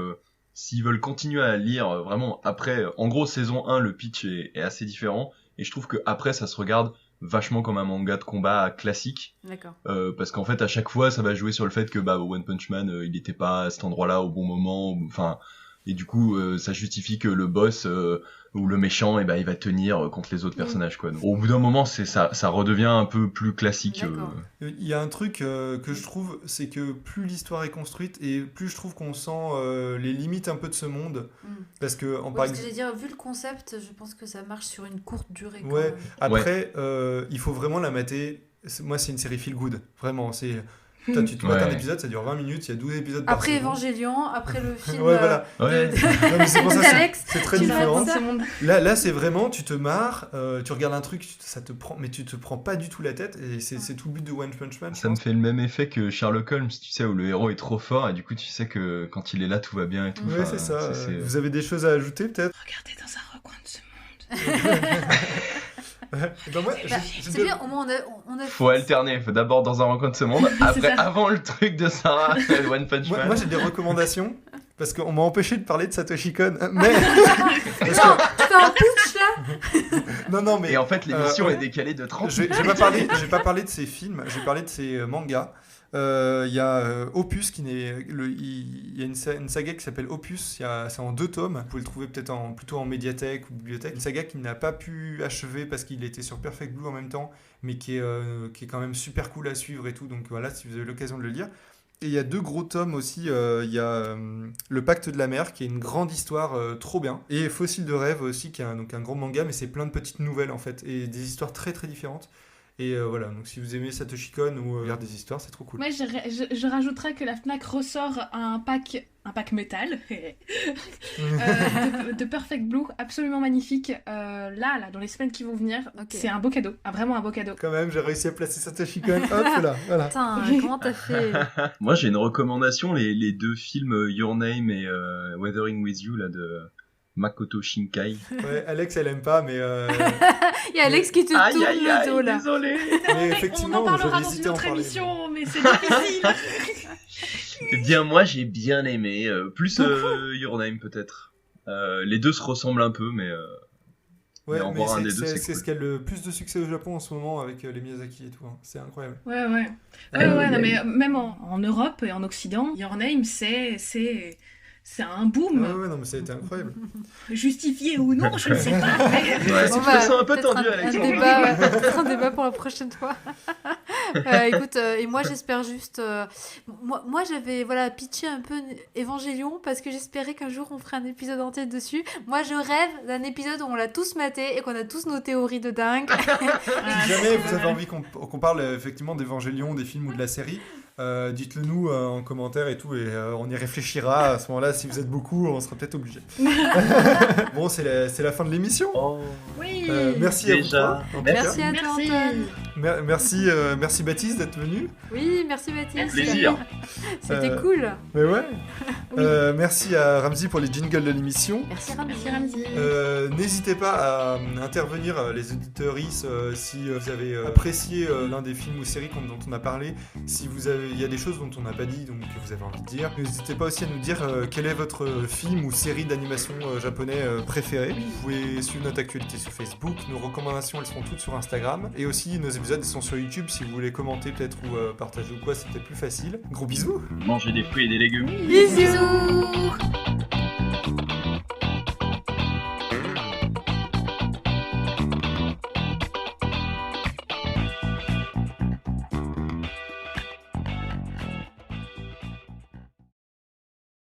s'ils veulent continuer à lire vraiment après, en gros saison 1, le pitch est assez différent, et je trouve qu'après ça se regarde vachement comme un manga de combat classique. D'accord. Parce qu'en fait à chaque fois ça va jouer sur le fait que One Punch Man il n'était pas à cet endroit-là au bon moment, enfin... Et du coup, ça justifie que le boss ou le méchant, il va tenir contre les autres personnages, quoi. Donc, au bout d'un moment, ça redevient un peu plus classique. Il y a un truc que je trouve, c'est que plus l'histoire est construite et plus je trouve qu'on sent les limites un peu de ce monde. Parce que, j'allais dire, vu le concept, je pense que ça marche sur une courte durée. Ouais. Après, il faut vraiment la mater. Moi, c'est une série feel good. Vraiment, c'est... Toi, tu te mates un épisode, ça dure 20 minutes, il y a 12 épisodes par après saison. Evangelion, après le film voilà. non, mais c'est pour ça, c'est très différent. Là, là, c'est vraiment, tu te marres, tu regardes un truc, ça te prend, mais tu te prends pas du tout la tête, et c'est tout le but de One Punch Man. Ça me fait le même effet que Sherlock Holmes, tu sais, où le héros est trop fort, et du coup, tu sais que quand il est là, tout va bien et tout. Ouais, c'est ça. Vous avez des choses à ajouter, peut-être ? Regardez dans un recoin de ce monde. C'est bien, au moins on a faut alterner, faut d'abord dans un recoin de ce monde, après avant le truc de Sarah, One Punch Man. Moi j'ai des recommandations, parce qu'on m'a empêché de parler de Satoshi Kon, mais... Non, c'est un pitch là. Non, mais... Et en fait l'émission est décalée de 30 minutes. J'ai pas parlé de ses films, j'ai parlé de ses mangas. Il y a Opus il y a une saga qui s'appelle Opus, c'est en 2 tomes, vous pouvez le trouver peut-être plutôt en médiathèque ou bibliothèque, une saga qu'il n'a pas pu achever parce qu'il était sur Perfect Blue en même temps, mais qui est quand même super cool à suivre et tout, donc voilà, si vous avez l'occasion de le lire. Et il y a 2 gros tomes aussi, il y a Le Pacte de la Mer, qui est une grande histoire trop bien, et Fossile de rêve aussi, qui est un grand manga, mais c'est plein de petites nouvelles en fait, et des histoires très très différentes. Et voilà, donc si vous aimez Satoshi Kon ou lire des histoires, c'est trop cool. Moi, je rajouterais que la Fnac ressort un pack métal de Perfect Blue, absolument magnifique. Là, dans les semaines qui vont venir, c'est un beau cadeau, vraiment un beau cadeau. Quand même, j'ai réussi à placer Satoshi Kon, hop là, voilà. Putain, comment t'as fait ? Moi, j'ai une recommandation, les 2 films Your Name et Weathering With You, là, de... Makoto Shinkai. Ouais, Alex elle aime pas, mais il y a Alex qui te tourne le dos là. Désolé. Mais effectivement, on en parlera dans une autre émission, mais c'est difficile. Eh bien moi j'ai bien aimé, plus Your Name peut-être. Les 2 se ressemblent un peu, mais ouais, mais voir un des 2 c'est cool. ce qui a le plus de succès au Japon en ce moment avec les Miyazaki et tout, hein. C'est incroyable. Ouais, non, mais même en Europe et en Occident, Your Name c'est un boom. Ouais, non, mais ça a été incroyable. Justifié ou non, je ne sais pas. Ouais, c'est un peu tendu, Alexandre. Peut-être un débat pour la prochaine fois. Écoute, et moi j'espère juste... moi j'avais pitché un peu Evangelion parce que j'espérais qu'un jour on ferait un épisode entier dessus. Moi je rêve d'un épisode où on l'a tous maté et qu'on a tous nos théories de dingue. Si jamais vous avez envie qu'on parle effectivement d'Evangelion, des films ou de la série, dites-le nous en commentaire et tout, et on y réfléchira. À ce moment-là, si vous êtes beaucoup, on sera peut-être obligé. Bon, c'est la fin de l'émission. Oui. Merci déjà. À vous. Merci à toi, Antoine. Merci Baptiste d'être venu. Oui, merci Baptiste. Plaisir. C'était cool. Mais ouais. Oui. Merci à Ramzi pour les jingles de l'émission. Merci Ramzi. N'hésitez pas à intervenir, les auditeuristes, si vous avez apprécié l'un des films ou séries dont on a parlé, si il y a des choses dont on n'a pas dit, donc que vous avez envie de dire. N'hésitez pas aussi à nous dire quel est votre film ou série d'animation japonais préféré. Vous pouvez suivre notre actualité sur Facebook, nos recommandations elles seront toutes sur Instagram, et aussi nos épisodes sont sur YouTube si vous voulez commenter peut-être ou partager ou quoi, c'est peut-être plus facile. Gros bisous. Mangez des fruits et des légumes. Bisous.